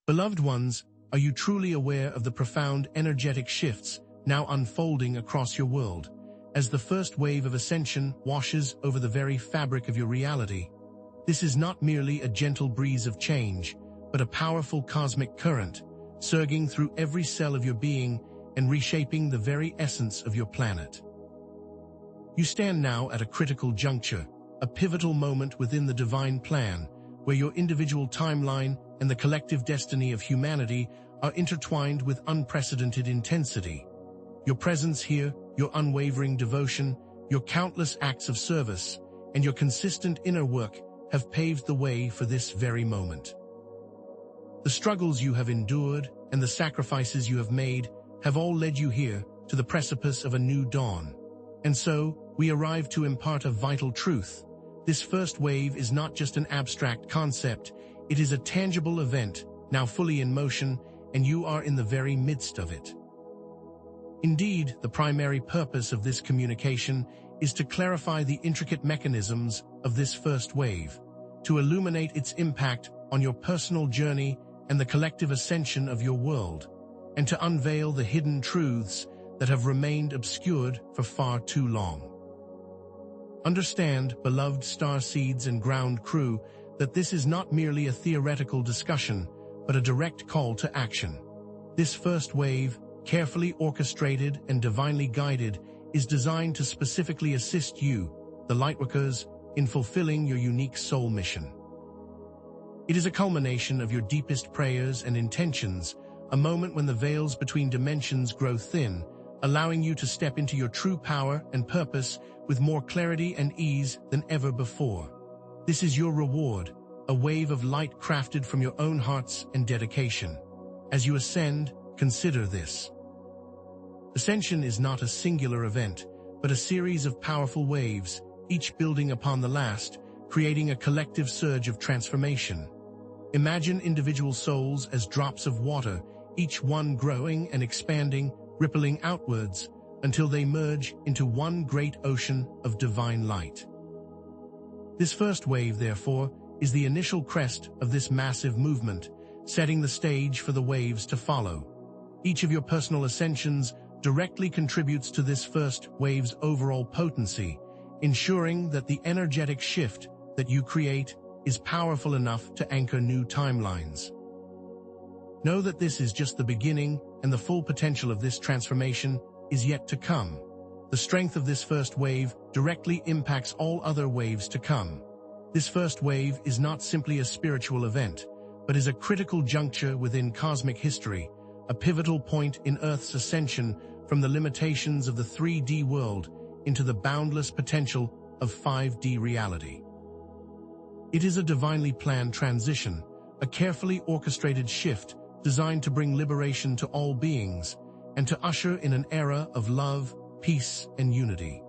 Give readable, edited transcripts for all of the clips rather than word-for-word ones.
Beloved ones, are you truly aware of the profound energetic shifts now unfolding across your world, as the first wave of ascension washes over the very fabric of your reality? This is not merely a gentle breeze of change, but a powerful cosmic current, surging through every cell of your being and reshaping the very essence of your planet. You stand now at a critical juncture, a pivotal moment within the divine plan, where your individual timeline and the collective destiny of humanity are intertwined with unprecedented intensity. Your presence here, your unwavering devotion, your countless acts of service, and your consistent inner work have paved the way for this very moment. The struggles you have endured and the sacrifices you have made have all led you here to the precipice of a new dawn. And so, we arrive to impart a vital truth. This first wave is not just an abstract concept, it is a tangible event, now fully in motion, and you are in the very midst of it. Indeed, the primary purpose of this communication is to clarify the intricate mechanisms of this first wave, to illuminate its impact on your personal journey and the collective ascension of your world, and to unveil the hidden truths that have remained obscured for far too long. Understand, beloved star seeds and ground crew, that this is not merely a theoretical discussion, but a direct call to action. This first wave, carefully orchestrated and divinely guided, is designed to specifically assist you, the Lightworkers, in fulfilling your unique soul mission. It is a culmination of your deepest prayers and intentions, a moment when the veils between dimensions grow thin, allowing you to step into your true power and purpose with more clarity and ease than ever before. This is your reward, a wave of light crafted from your own hearts and dedication. As you ascend, consider this. Ascension is not a singular event, but a series of powerful waves, each building upon the last, creating a collective surge of transformation. Imagine individual souls as drops of water, each one growing and expanding, rippling outwards, until they merge into one great ocean of divine light. This first wave, therefore, is the initial crest of this massive movement, setting the stage for the waves to follow. Each of your personal ascensions directly contributes to this first wave's overall potency, ensuring that the energetic shift that you create is powerful enough to anchor new timelines. Know that this is just the beginning, and the full potential of this transformation is yet to come. The strength of this first wave directly impacts all other waves to come. This first wave is not simply a spiritual event, but is a critical juncture within cosmic history, a pivotal point in Earth's ascension from the limitations of the 3D world into the boundless potential of 5D reality. It is a divinely planned transition, a carefully orchestrated shift designed to bring liberation to all beings and to usher in an era of love, peace, and unity.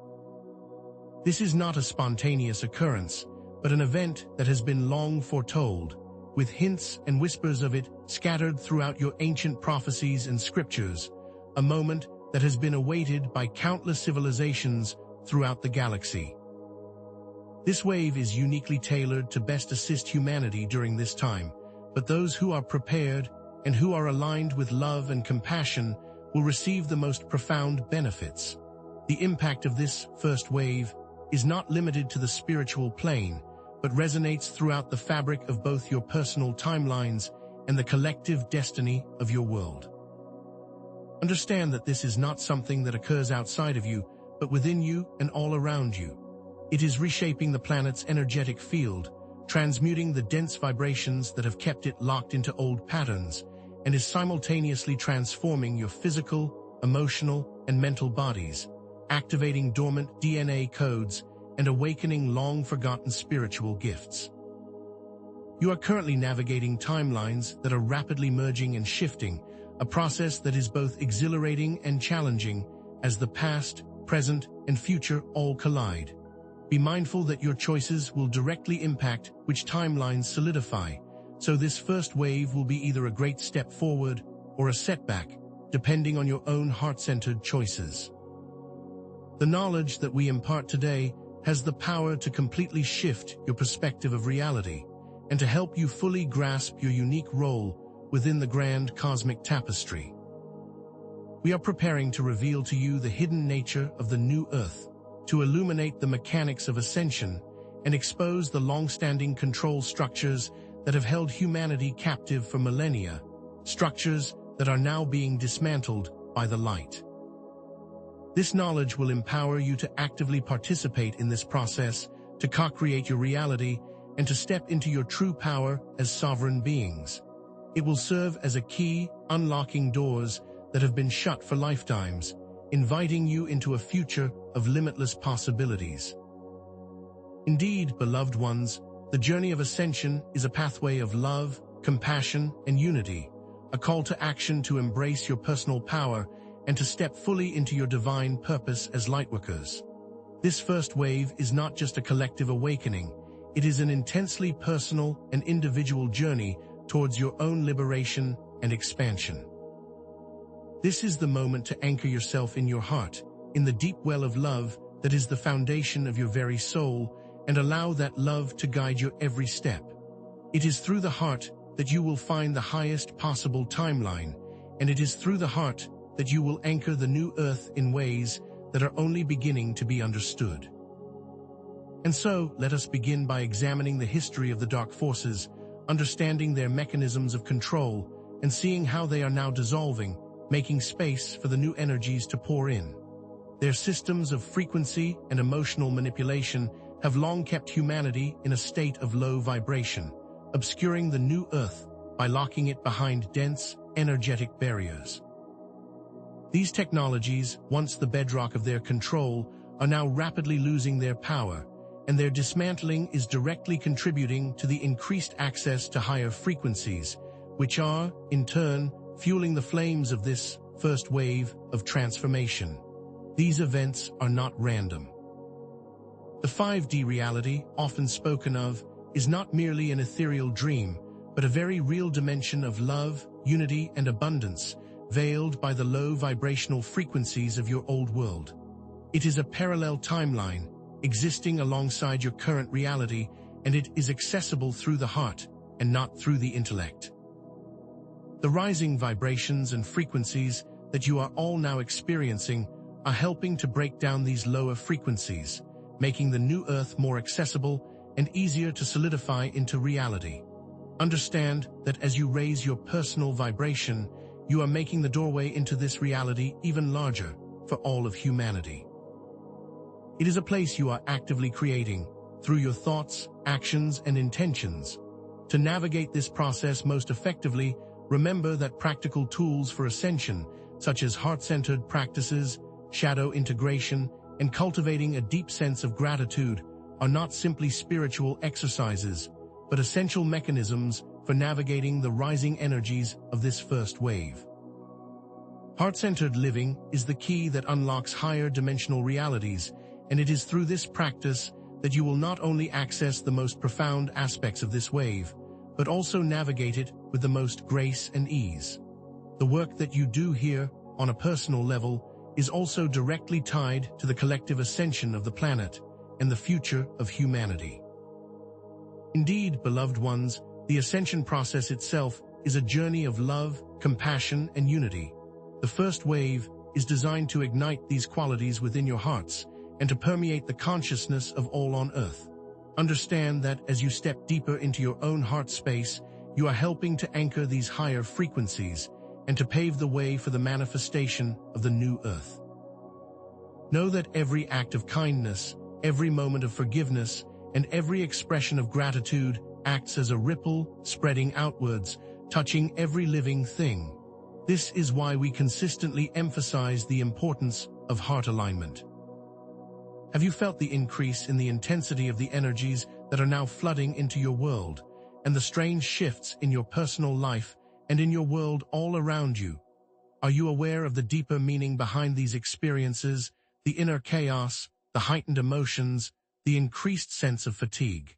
This is not a spontaneous occurrence, but an event that has been long foretold, with hints and whispers of it scattered throughout your ancient prophecies and scriptures, a moment that has been awaited by countless civilizations throughout the galaxy. This wave is uniquely tailored to best assist humanity during this time, but those who are prepared and who are aligned with love and compassion will receive the most profound benefits. The impact of this first wave is not limited to the spiritual plane, but resonates throughout the fabric of both your personal timelines and the collective destiny of your world. Understand that this is not something that occurs outside of you, but within you and all around you. It is reshaping the planet's energetic field, transmuting the dense vibrations that have kept it locked into old patterns, and is simultaneously transforming your physical, emotional, and mental bodies, activating dormant DNA codes and awakening long-forgotten spiritual gifts. You are currently navigating timelines that are rapidly merging and shifting, a process that is both exhilarating and challenging as the past, present, and future all collide. Be mindful that your choices will directly impact which timelines solidify, so this first wave will be either a great step forward or a setback, depending on your own heart-centered choices. The knowledge that we impart today has the power to completely shift your perspective of reality and to help you fully grasp your unique role within the grand cosmic tapestry. We are preparing to reveal to you the hidden nature of the new Earth, to illuminate the mechanics of ascension and expose the long-standing control structures that have held humanity captive for millennia, structures that are now being dismantled by the light. This knowledge will empower you to actively participate in this process, to co-create your reality, and to step into your true power as sovereign beings. It will serve as a key, unlocking doors that have been shut for lifetimes, inviting you into a future of limitless possibilities. Indeed, beloved ones, the journey of ascension is a pathway of love, compassion, and unity, a call to action to embrace your personal power and to step fully into your divine purpose as lightworkers. This first wave is not just a collective awakening, it is an intensely personal and individual journey towards your own liberation and expansion. This is the moment to anchor yourself in your heart, in the deep well of love that is the foundation of your very soul, and allow that love to guide your every step. It is through the heart that you will find the highest possible timeline, and it is through the heart that you will anchor the new Earth in ways that are only beginning to be understood. And so, let us begin by examining the history of the dark forces, understanding their mechanisms of control, and seeing how they are now dissolving, making space for the new energies to pour in. Their systems of frequency and emotional manipulation have long kept humanity in a state of low vibration, obscuring the new Earth by locking it behind dense, energetic barriers. These technologies, once the bedrock of their control, are now rapidly losing their power, and their dismantling is directly contributing to the increased access to higher frequencies, which are, in turn, fueling the flames of this first wave of transformation. These events are not random. The 5D reality, often spoken of, is not merely an ethereal dream, but a very real dimension of love, unity, and abundance, veiled by the low vibrational frequencies of your old world. It is a parallel timeline, existing alongside your current reality, and it is accessible through the heart and not through the intellect. The rising vibrations and frequencies that you are all now experiencing are helping to break down these lower frequencies, making the new Earth more accessible and easier to solidify into reality. Understand that as you raise your personal vibration, you are making the doorway into this reality even larger for all of humanity. It is a place you are actively creating through your thoughts, actions, and intentions. To navigate this process most effectively, remember that practical tools for ascension, such as heart-centered practices, shadow integration, and cultivating a deep sense of gratitude, are not simply spiritual exercises, but essential mechanisms for navigating the rising energies of this first wave. Heart-centered living is the key that unlocks higher dimensional realities, and it is through this practice that you will not only access the most profound aspects of this wave, but also navigate it with the most grace and ease. The work that you do here, on a personal level, is also directly tied to the collective ascension of the planet and the future of humanity. Indeed, beloved ones, the ascension process itself is a journey of love, compassion, and unity. The first wave is designed to ignite these qualities within your hearts and to permeate the consciousness of all on Earth. Understand that as you step deeper into your own heart space, you are helping to anchor these higher frequencies and to pave the way for the manifestation of the new Earth. Know that every act of kindness, every moment of forgiveness, and every expression of gratitude acts as a ripple, spreading outwards, touching every living thing. This is why we consistently emphasize the importance of heart alignment. Have you felt the increase in the intensity of the energies that are now flooding into your world, and the strange shifts in your personal life and in your world all around you? Are you aware of the deeper meaning behind these experiences, the inner chaos, the heightened emotions, the increased sense of fatigue?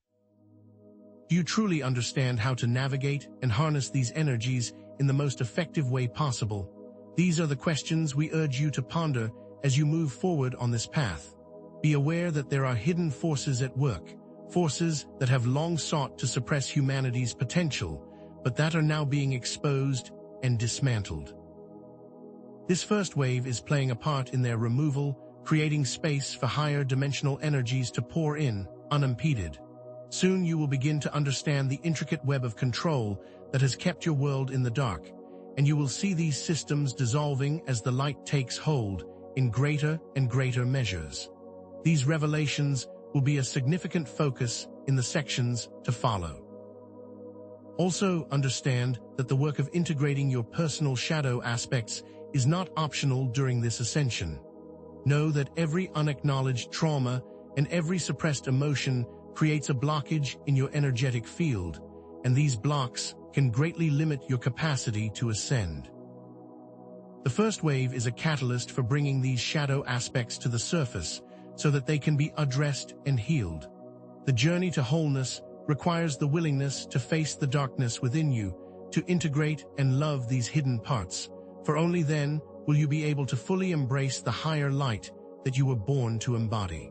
Do you truly understand how to navigate and harness these energies in the most effective way possible? These are the questions we urge you to ponder as you move forward on this path. Be aware that there are hidden forces at work, forces that have long sought to suppress humanity's potential, but that are now being exposed and dismantled. This first wave is playing a part in their removal, creating space for higher dimensional energies to pour in, unimpeded. Soon you will begin to understand the intricate web of control that has kept your world in the dark, and you will see these systems dissolving as the light takes hold in greater and greater measures. These revelations will be a significant focus in the sections to follow. Also understand that the work of integrating your personal shadow aspects is not optional during this ascension. Know that every unacknowledged trauma and every suppressed emotion creates a blockage in your energetic field, and these blocks can greatly limit your capacity to ascend. The first wave is a catalyst for bringing these shadow aspects to the surface so that they can be addressed and healed. The journey to wholeness requires the willingness to face the darkness within you, to integrate and love these hidden parts, for only then will you be able to fully embrace the higher light that you were born to embody.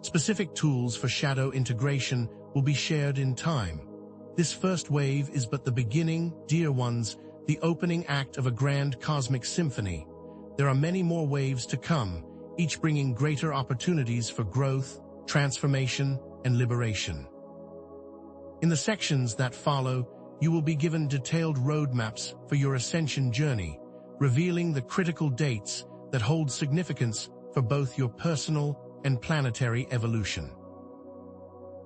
Specific tools for shadow integration will be shared in time. This first wave is but the beginning, dear ones, the opening act of a grand cosmic symphony. There are many more waves to come, each bringing greater opportunities for growth, transformation, and liberation. In the sections that follow, you will be given detailed roadmaps for your ascension journey, revealing the critical dates that hold significance for both your personal and planetary evolution.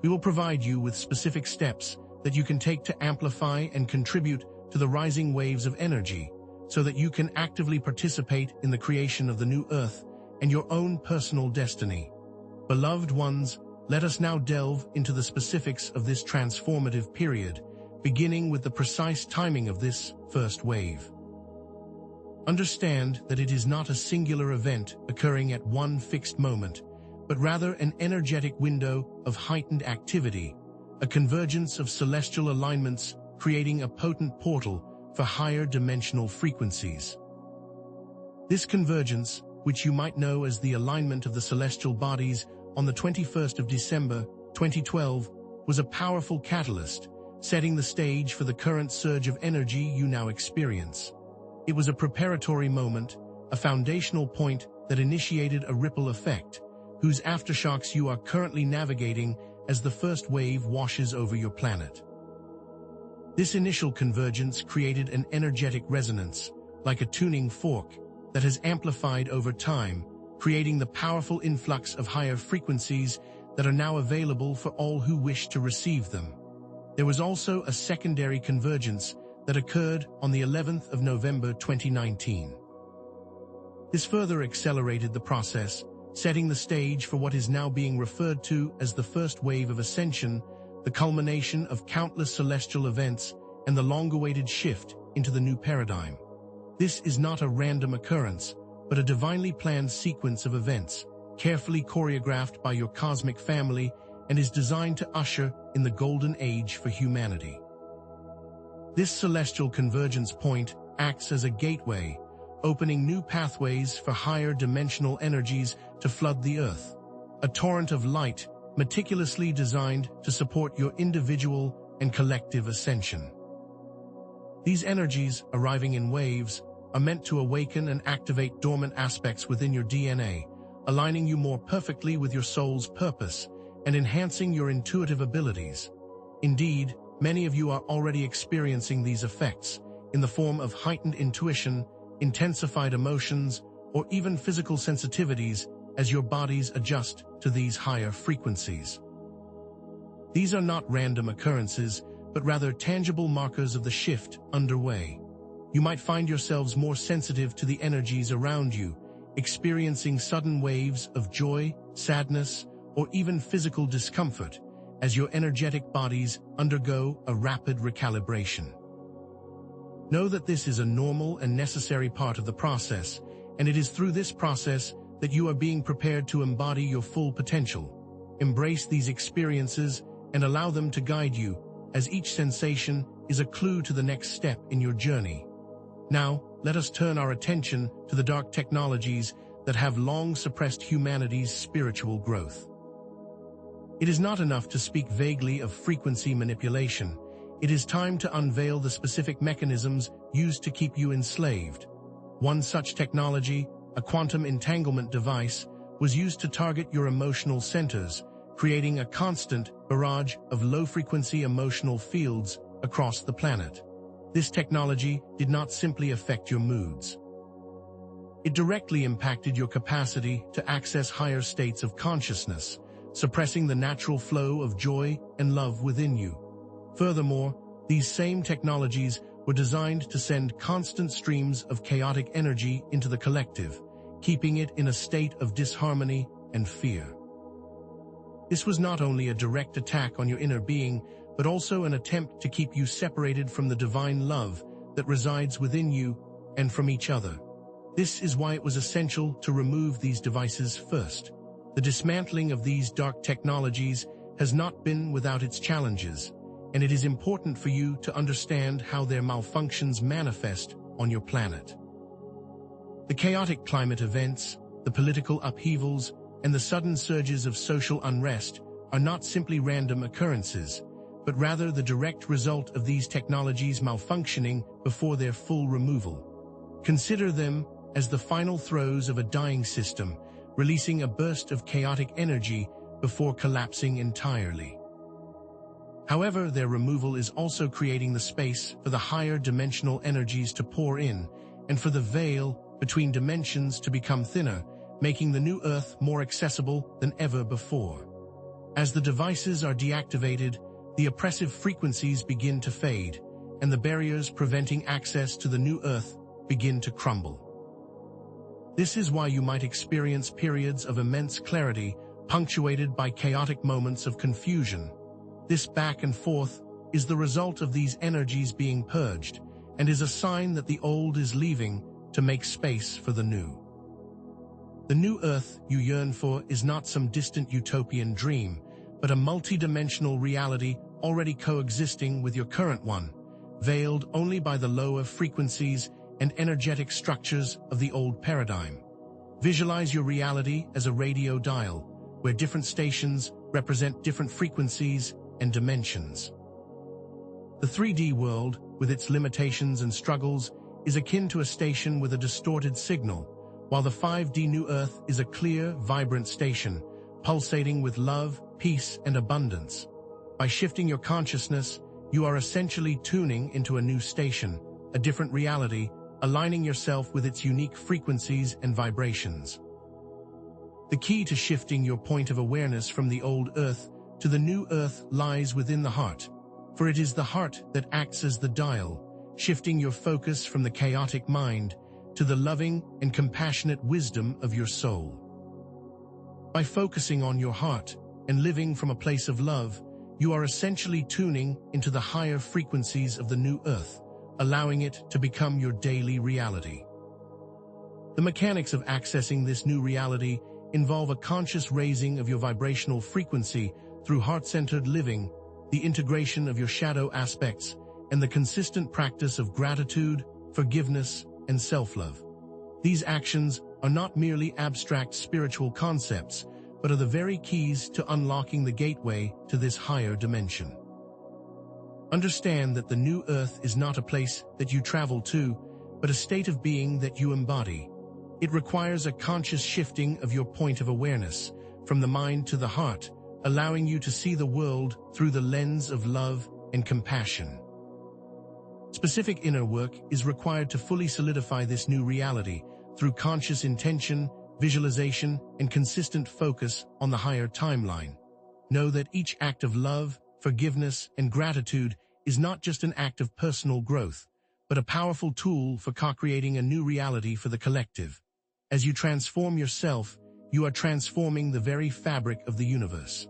We will provide you with specific steps that you can take to amplify and contribute to the rising waves of energy, so that you can actively participate in the creation of the new Earth and your own personal destiny. Beloved ones, let us now delve into the specifics of this transformative period, beginning with the precise timing of this first wave. Understand that it is not a singular event occurring at one fixed moment, but rather an energetic window of heightened activity, a convergence of celestial alignments creating a potent portal for higher dimensional frequencies. This convergence, which you might know as the alignment of the celestial bodies on the 21st of December, 2012, was a powerful catalyst, setting the stage for the current surge of energy you now experience. It was a preparatory moment, a foundational point that initiated a ripple effect, whose aftershocks you are currently navigating as the first wave washes over your planet. This initial convergence created an energetic resonance, like a tuning fork, that has amplified over time, creating the powerful influx of higher frequencies that are now available for all who wish to receive them. There was also a secondary convergence that occurred on the 11th of November 2019. This further accelerated the process, setting the stage for what is now being referred to as the first wave of ascension, the culmination of countless celestial events and the long-awaited shift into the new paradigm. This is not a random occurrence, but a divinely planned sequence of events, carefully choreographed by your cosmic family, and is designed to usher in the golden age for humanity. This celestial convergence point acts as a gateway, opening new pathways for higher dimensional energies to flood the Earth, a torrent of light meticulously designed to support your individual and collective ascension. These energies, arriving in waves, are meant to awaken and activate dormant aspects within your DNA, aligning you more perfectly with your soul's purpose and enhancing your intuitive abilities. Indeed, many of you are already experiencing these effects in the form of heightened intuition, intensified emotions, or even physical sensitivities as your bodies adjust to these higher frequencies. These are not random occurrences, but rather tangible markers of the shift underway. You might find yourselves more sensitive to the energies around you, experiencing sudden waves of joy, sadness, or even physical discomfort as your energetic bodies undergo a rapid recalibration. Know that this is a normal and necessary part of the process, and it is through this process that you are being prepared to embody your full potential. Embrace these experiences and allow them to guide you, as each sensation is a clue to the next step in your journey. Now, let us turn our attention to the dark technologies that have long suppressed humanity's spiritual growth. It is not enough to speak vaguely of frequency manipulation. it is time to unveil the specific mechanisms used to keep you enslaved. One such technology, a quantum entanglement device, was used to target your emotional centers, creating a constant barrage of low-frequency emotional fields across the planet. This technology did not simply affect your moods. It directly impacted your capacity to access higher states of consciousness, suppressing the natural flow of joy and love within you. Furthermore, these same technologies were designed to send constant streams of chaotic energy into the collective, keeping it in a state of disharmony and fear. This was not only a direct attack on your inner being, but also an attempt to keep you separated from the divine love that resides within you and from each other. This is why it was essential to remove these devices first. The dismantling of these dark technologies has not been without its challenges, and it is important for you to understand how their malfunctions manifest on your planet. The chaotic climate events, the political upheavals, and the sudden surges of social unrest are not simply random occurrences, but rather the direct result of these technologies malfunctioning before their full removal. Consider them as the final throes of a dying system, releasing a burst of chaotic energy before collapsing entirely. However, their removal is also creating the space for the higher dimensional energies to pour in, and for the veil between dimensions to become thinner, making the new Earth more accessible than ever before. As the devices are deactivated, the oppressive frequencies begin to fade, and the barriers preventing access to the new Earth begin to crumble. This is why you might experience periods of immense clarity, punctuated by chaotic moments of confusion. This back and forth is the result of these energies being purged, and is a sign that the old is leaving to make space for the new. The new Earth you yearn for is not some distant utopian dream, but a multidimensional reality already coexisting with your current one, veiled only by the lower frequencies and energetic structures of the old paradigm. Visualize your reality as a radio dial, where different stations represent different frequencies and dimensions. The 3D world, with its limitations and struggles, is akin to a station with a distorted signal, while the 5D New Earth is a clear, vibrant station, pulsating with love, peace, and abundance. By shifting your consciousness, you are essentially tuning into a new station, a different reality, aligning yourself with its unique frequencies and vibrations. The key to shifting your point of awareness from the old Earth to the new Earth lies within the heart, for it is the heart that acts as the dial, shifting your focus from the chaotic mind to the loving and compassionate wisdom of your soul. By focusing on your heart and living from a place of love, you are essentially tuning into the higher frequencies of the new Earth, allowing it to become your daily reality. The mechanics of accessing this new reality involve a conscious raising of your vibrational frequency through heart-centered living, the integration of your shadow aspects, and the consistent practice of gratitude, forgiveness, and self-love. These actions are not merely abstract spiritual concepts, but are the very keys to unlocking the gateway to this higher dimension. Understand that the new Earth is not a place that you travel to, but a state of being that you embody. It requires a conscious shifting of your point of awareness, from the mind to the heart, allowing you to see the world through the lens of love and compassion. Specific inner work is required to fully solidify this new reality through conscious intention, visualization, and consistent focus on the higher timeline. Know that each act of love, forgiveness, and gratitude is not just an act of personal growth, but a powerful tool for co-creating a new reality for the collective. As you transform yourself, you are transforming the very fabric of the universe.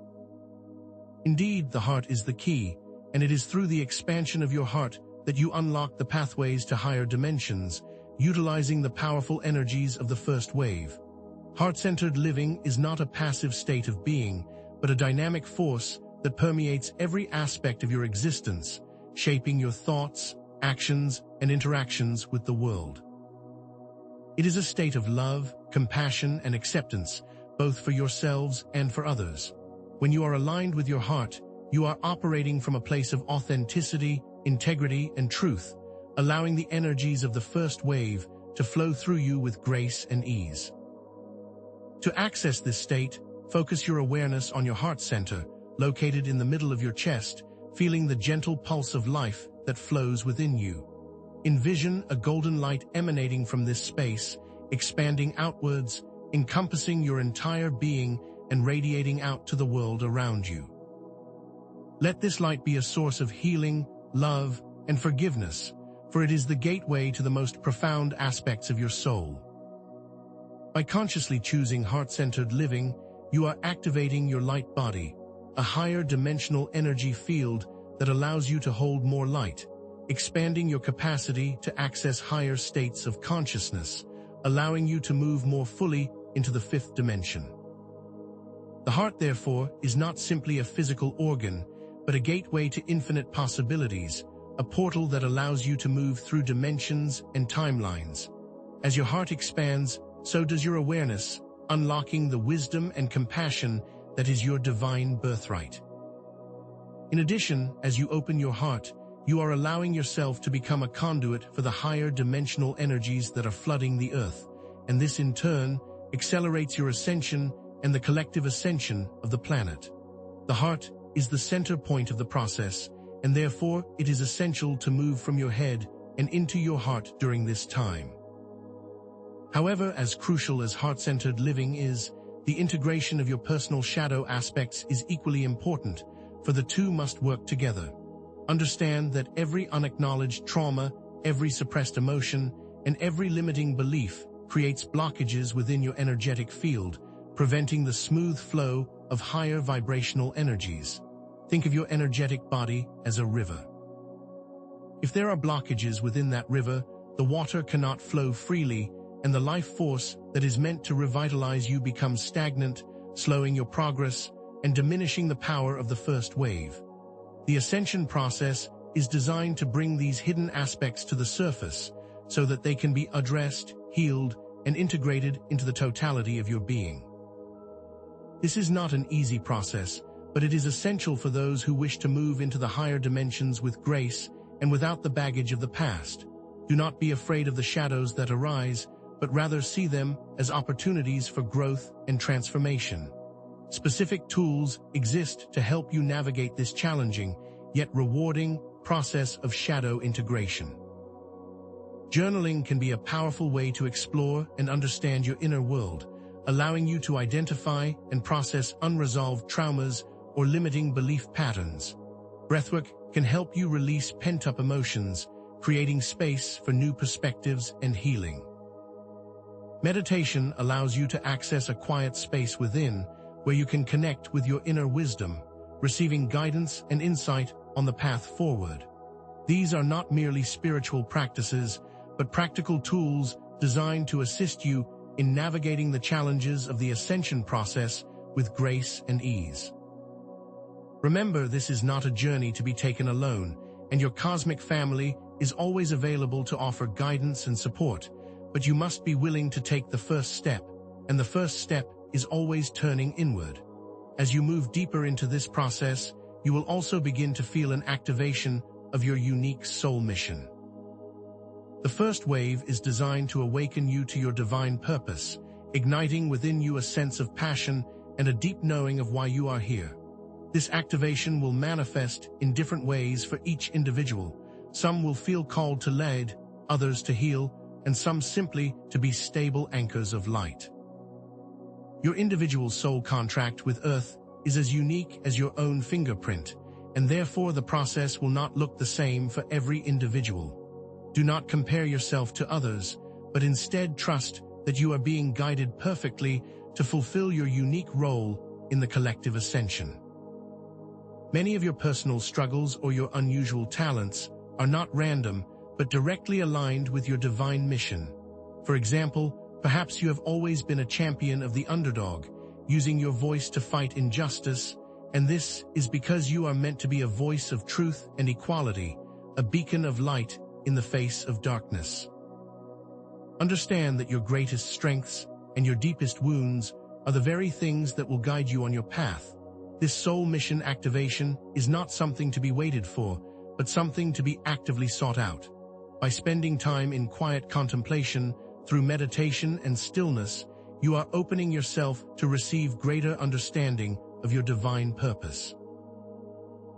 Indeed, the heart is the key, and it is through the expansion of your heart that you unlock the pathways to higher dimensions, utilizing the powerful energies of the first wave. Heart-centered living is not a passive state of being, but a dynamic force that permeates every aspect of your existence, shaping your thoughts, actions, and interactions with the world. It is a state of love, compassion, and acceptance, both for yourselves and for others. When you are aligned with your heart, you are operating from a place of authenticity, integrity, and truth, allowing the energies of the first wave to flow through you with grace and ease. To access this state, focus your awareness on your heart center, located in the middle of your chest, feeling the gentle pulse of life that flows within you. Envision a golden light emanating from this space, expanding outwards, encompassing your entire being and radiating out to the world around you. Let this light be a source of healing, love, and forgiveness, for it is the gateway to the most profound aspects of your soul. By consciously choosing heart-centered living, you are activating your light body, a higher dimensional energy field that allows you to hold more light, expanding your capacity to access higher states of consciousness, allowing you to move more fully into the fifth dimension. The heart, therefore, is not simply a physical organ, but a gateway to infinite possibilities, a portal that allows you to move through dimensions and timelines. As your heart expands, so does your awareness, unlocking the wisdom and compassion that is your divine birthright. In addition, as you open your heart, you are allowing yourself to become a conduit for the higher dimensional energies that are flooding the earth, and this in turn accelerates your ascension and the collective ascension of the planet. The heart is the center point of the process, and therefore it is essential to move from your head and into your heart during this time. However, as crucial as heart-centered living is, the integration of your personal shadow aspects is equally important, for the two must work together. Understand that every unacknowledged trauma, every suppressed emotion, and every limiting belief creates blockages within your energetic field, preventing the smooth flow of higher vibrational energies. Think of your energetic body as a river. If there are blockages within that river, the water cannot flow freely, and the life force that is meant to revitalize you becomes stagnant, slowing your progress and diminishing the power of the first wave. The ascension process is designed to bring these hidden aspects to the surface so that they can be addressed, healed, and integrated into the totality of your being. This is not an easy process, but it is essential for those who wish to move into the higher dimensions with grace and without the baggage of the past. Do not be afraid of the shadows that arise, but rather see them as opportunities for growth and transformation. Specific tools exist to help you navigate this challenging, yet rewarding, process of shadow integration. Journaling can be a powerful way to explore and understand your inner world, allowing you to identify and process unresolved traumas or limiting belief patterns. Breathwork can help you release pent-up emotions, creating space for new perspectives and healing. Meditation allows you to access a quiet space within, where you can connect with your inner wisdom, receiving guidance and insight on the path forward. These are not merely spiritual practices, but practical tools designed to assist you in navigating the challenges of the ascension process with grace and ease. Remember, this is not a journey to be taken alone, and your cosmic family is always available to offer guidance and support, but you must be willing to take the first step, and the first step is always turning inward. As you move deeper into this process, you will also begin to feel an activation of your unique soul mission. The first wave is designed to awaken you to your divine purpose, igniting within you a sense of passion and a deep knowing of why you are here. This activation will manifest in different ways for each individual. Some will feel called to lead, others to heal, and some simply to be stable anchors of light. Your individual soul contract with Earth is as unique as your own fingerprint, and therefore the process will not look the same for every individual. Do not compare yourself to others, but instead trust that you are being guided perfectly to fulfill your unique role in the collective ascension. Many of your personal struggles or your unusual talents are not random, but directly aligned with your divine mission. For example, perhaps you have always been a champion of the underdog, using your voice to fight injustice, and this is because you are meant to be a voice of truth and equality, a beacon of light in the face of darkness. Understand that your greatest strengths and your deepest wounds are the very things that will guide you on your path. This soul mission activation is not something to be waited for, but something to be actively sought out. By spending time in quiet contemplation, through meditation and stillness, you are opening yourself to receive greater understanding of your divine purpose.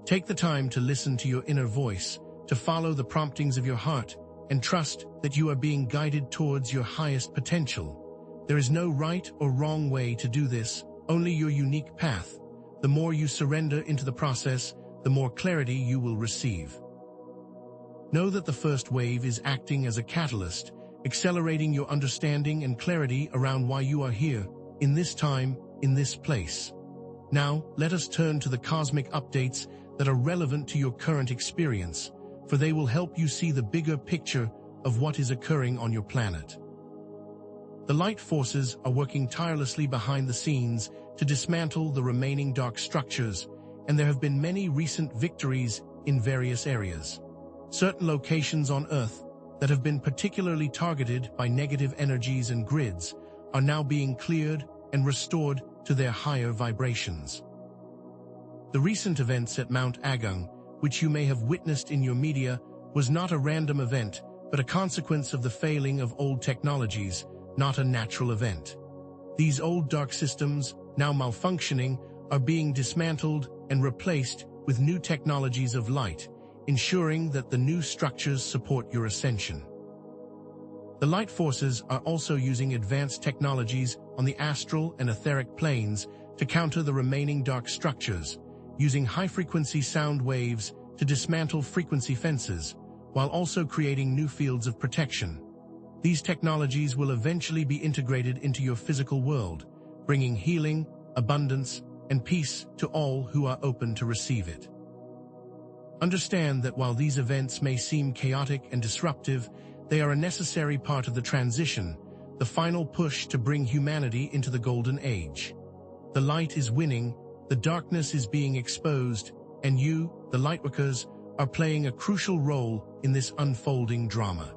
Take the time to listen to your inner voice, to follow the promptings of your heart, and trust that you are being guided towards your highest potential. There is no right or wrong way to do this, only your unique path. The more you surrender into the process, the more clarity you will receive. Know that the first wave is acting as a catalyst, accelerating your understanding and clarity around why you are here, in this time, in this place. Now, let us turn to the cosmic updates that are relevant to your current experience, for they will help you see the bigger picture of what is occurring on your planet. The light forces are working tirelessly behind the scenes to dismantle the remaining dark structures, and there have been many recent victories in various areas. Certain locations on Earth that have been particularly targeted by negative energies and grids are now being cleared and restored to their higher vibrations. The recent events at Mount Agung, which you may have witnessed in your media, was not a random event, but a consequence of the failing of old technologies, not a natural event. These old dark systems, now malfunctioning, are being dismantled and replaced with new technologies of light, ensuring that the new structures support your ascension. The light forces are also using advanced technologies on the astral and etheric planes to counter the remaining dark structures, using high-frequency sound waves to dismantle frequency fences, while also creating new fields of protection. These technologies will eventually be integrated into your physical world, bringing healing, abundance, and peace to all who are open to receive it. Understand that while these events may seem chaotic and disruptive, they are a necessary part of the transition, the final push to bring humanity into the golden age. The light is winning, the darkness is being exposed, and you, the lightworkers, are playing a crucial role in this unfolding drama.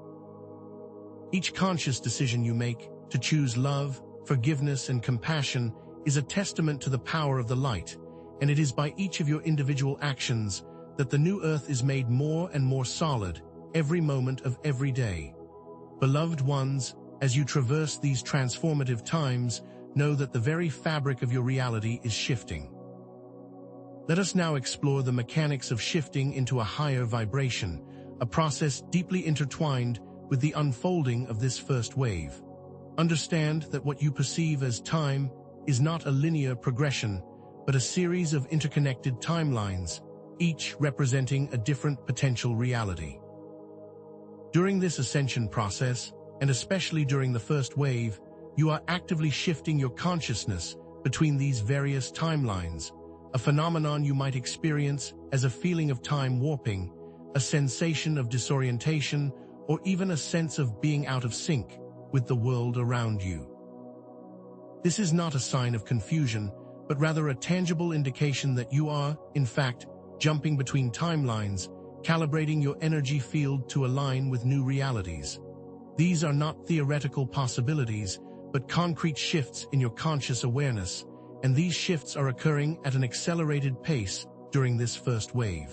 Each conscious decision you make to choose love, forgiveness, and compassion is a testament to the power of the light, and it is by each of your individual actions that the new earth is made more and more solid every moment of every day. Beloved ones, as you traverse these transformative times, know that the very fabric of your reality is shifting. Let us now explore the mechanics of shifting into a higher vibration, a process deeply intertwined with the unfolding of this first wave. Understand that what you perceive as time is not a linear progression, but a series of interconnected timelines, each representing a different potential reality. During this ascension process, and especially during the first wave, you are actively shifting your consciousness between these various timelines, a phenomenon you might experience as a feeling of time warping, a sensation of disorientation, or even a sense of being out of sync with the world around you. This is not a sign of confusion, but rather a tangible indication that you are, in fact, jumping between timelines, calibrating your energy field to align with new realities. These are not theoretical possibilities, but concrete shifts in your conscious awareness, and these shifts are occurring at an accelerated pace during this first wave.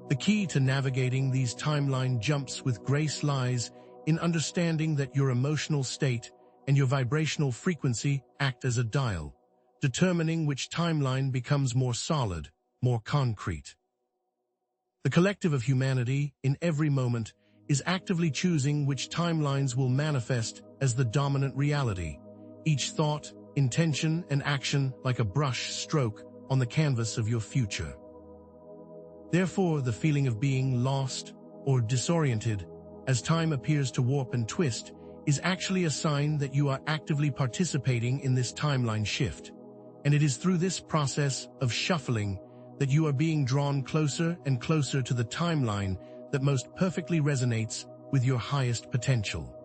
The key to navigating these timeline jumps with grace lies in understanding that your emotional state and your vibrational frequency act as a dial, determining which timeline becomes more solid, more concrete. The collective of humanity, in every moment, is actively choosing which timelines will manifest as the dominant reality, each thought, intention, and action like a brush stroke on the canvas of your future. Therefore, the feeling of being lost or disoriented as time appears to warp and twist is actually a sign that you are actively participating in this timeline shift, and it is through this process of shuffling that you are being drawn closer and closer to the timeline that most perfectly resonates with your highest potential.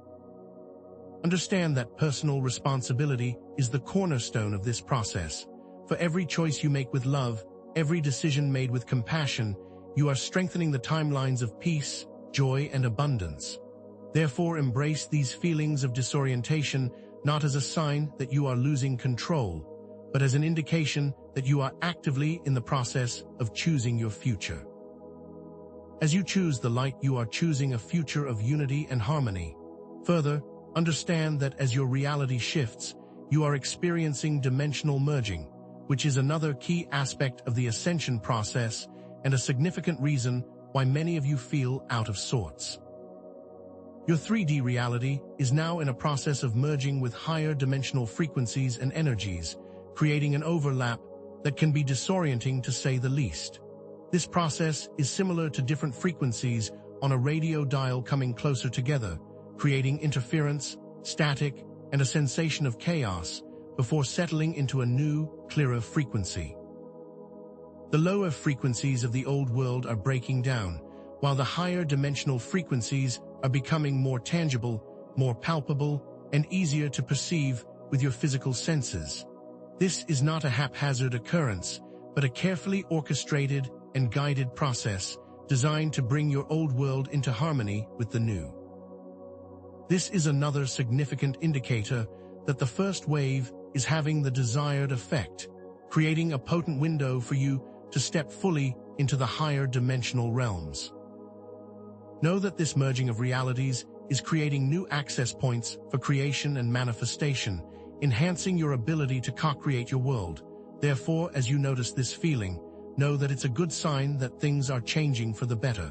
Understand that personal responsibility is the cornerstone of this process. For every choice you make with love, every decision made with compassion, you are strengthening the timelines of peace, joy, and abundance. Therefore, embrace these feelings of disorientation not as a sign that you are losing control, but as an indication that you are actively in the process of choosing your future. As you choose the light, you are choosing a future of unity and harmony. Further, understand that as your reality shifts, you are experiencing dimensional merging, which is another key aspect of the ascension process and a significant reason why many of you feel out of sorts. Your 3D reality is now in a process of merging with higher dimensional frequencies and energies, creating an overlap that can be disorienting to say the least. This process is similar to different frequencies on a radio dial coming closer together, creating interference, static, and a sensation of chaos before settling into a new, clearer frequency. The lower frequencies of the old world are breaking down, while the higher dimensional frequencies are becoming more tangible, more palpable, and easier to perceive with your physical senses. This is not a haphazard occurrence, but a carefully orchestrated and guided process designed to bring your old world into harmony with the new. This is another significant indicator that the first wave is having the desired effect, creating a potent window for you to step fully into the higher dimensional realms. Know that this merging of realities is creating new access points for creation and manifestation, enhancing your ability to co-create your world. Therefore, as you notice this feeling, know that it's a good sign that things are changing for the better.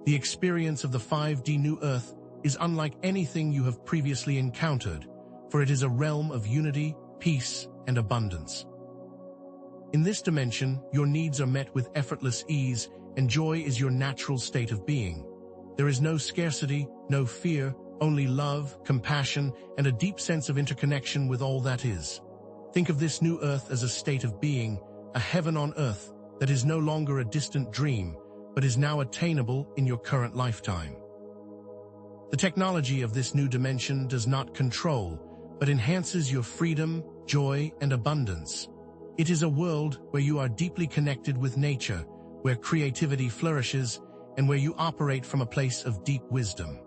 The experience of the 5D New Earth is unlike anything you have previously encountered, for it is a realm of unity, peace, and abundance. In this dimension, your needs are met with effortless ease, and joy is your natural state of being. There is no scarcity, no fear, only love, compassion, and a deep sense of interconnection with all that is. Think of this new earth as a state of being, a heaven on earth that is no longer a distant dream, but is now attainable in your current lifetime. The technology of this new dimension does not control, but enhances your freedom, joy, and abundance. It is a world where you are deeply connected with nature, where creativity flourishes, and where you operate from a place of deep wisdom.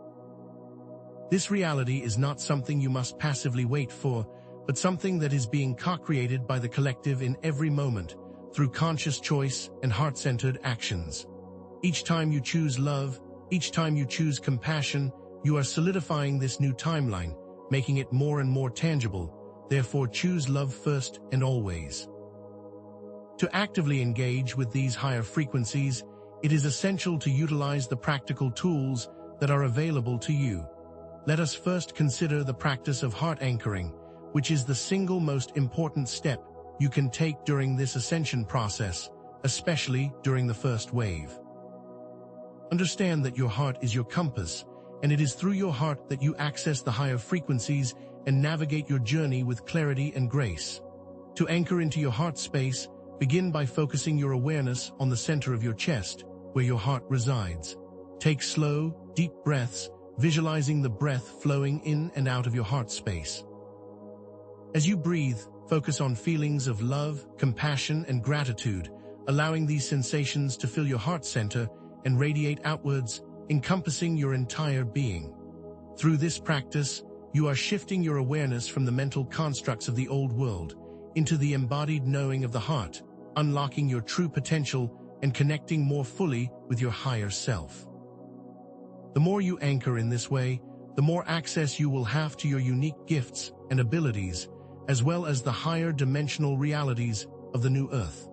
This reality is not something you must passively wait for, but something that is being co-created by the collective in every moment, through conscious choice and heart-centered actions. Each time you choose love, each time you choose compassion, you are solidifying this new timeline, making it more and more tangible. Therefore, choose love first and always. To actively engage with these higher frequencies, it is essential to utilize the practical tools that are available to you. Let us first consider the practice of heart anchoring, which is the single most important step you can take during this ascension process, especially during the first wave. Understand that your heart is your compass, and it is through your heart that you access the higher frequencies and navigate your journey with clarity and grace. To anchor into your heart space, begin by focusing your awareness on the center of your chest, where your heart resides. Take slow, deep breaths, visualizing the breath flowing in and out of your heart space. As you breathe, focus on feelings of love, compassion, and gratitude, allowing these sensations to fill your heart center and radiate outwards, encompassing your entire being. Through this practice, you are shifting your awareness from the mental constructs of the old world into the embodied knowing of the heart, unlocking your true potential and connecting more fully with your higher self. The more you anchor in this way, the more access you will have to your unique gifts and abilities, as well as the higher dimensional realities of the new earth.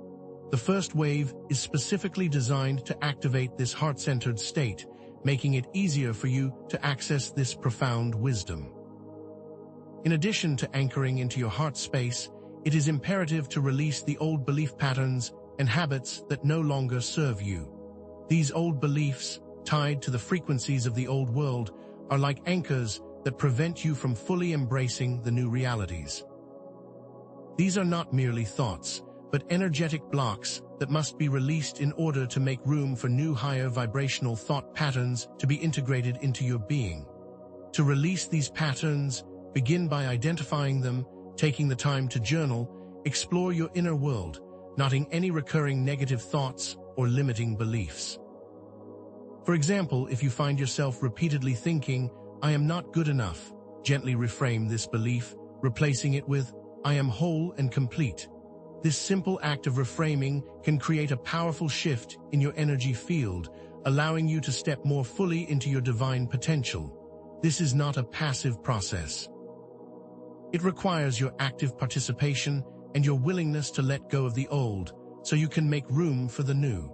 The first wave is specifically designed to activate this heart-centered state, making it easier for you to access this profound wisdom. In addition to anchoring into your heart space, it is imperative to release the old belief patterns and habits that no longer serve you. These old beliefs, tied to the frequencies of the old world, are like anchors that prevent you from fully embracing the new realities. These are not merely thoughts, but energetic blocks that must be released in order to make room for new higher vibrational thought patterns to be integrated into your being. To release these patterns, begin by identifying them, taking the time to journal, explore your inner world, noting any recurring negative thoughts or limiting beliefs. For example, if you find yourself repeatedly thinking, "I am not good enough," gently reframe this belief, replacing it with, "I am whole and complete." This simple act of reframing can create a powerful shift in your energy field, allowing you to step more fully into your divine potential. This is not a passive process. It requires your active participation and your willingness to let go of the old, so you can make room for the new.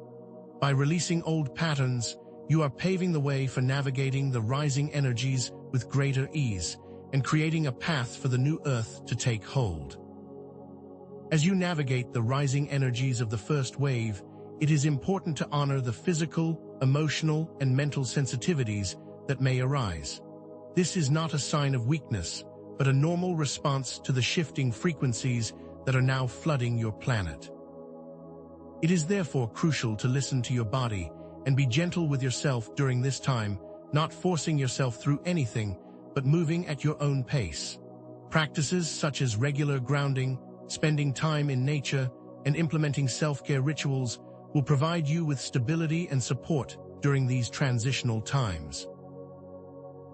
By releasing old patterns, you are paving the way for navigating the rising energies with greater ease and creating a path for the new earth to take hold. As you navigate the rising energies of the first wave, it is important to honor the physical, emotional, and mental sensitivities that may arise. This is not a sign of weakness, but a normal response to the shifting frequencies that are now flooding your planet. It is therefore crucial to listen to your body and be gentle with yourself during this time, not forcing yourself through anything, but moving at your own pace. Practices such as regular grounding, spending time in nature, and implementing self-care rituals will provide you with stability and support during these transitional times.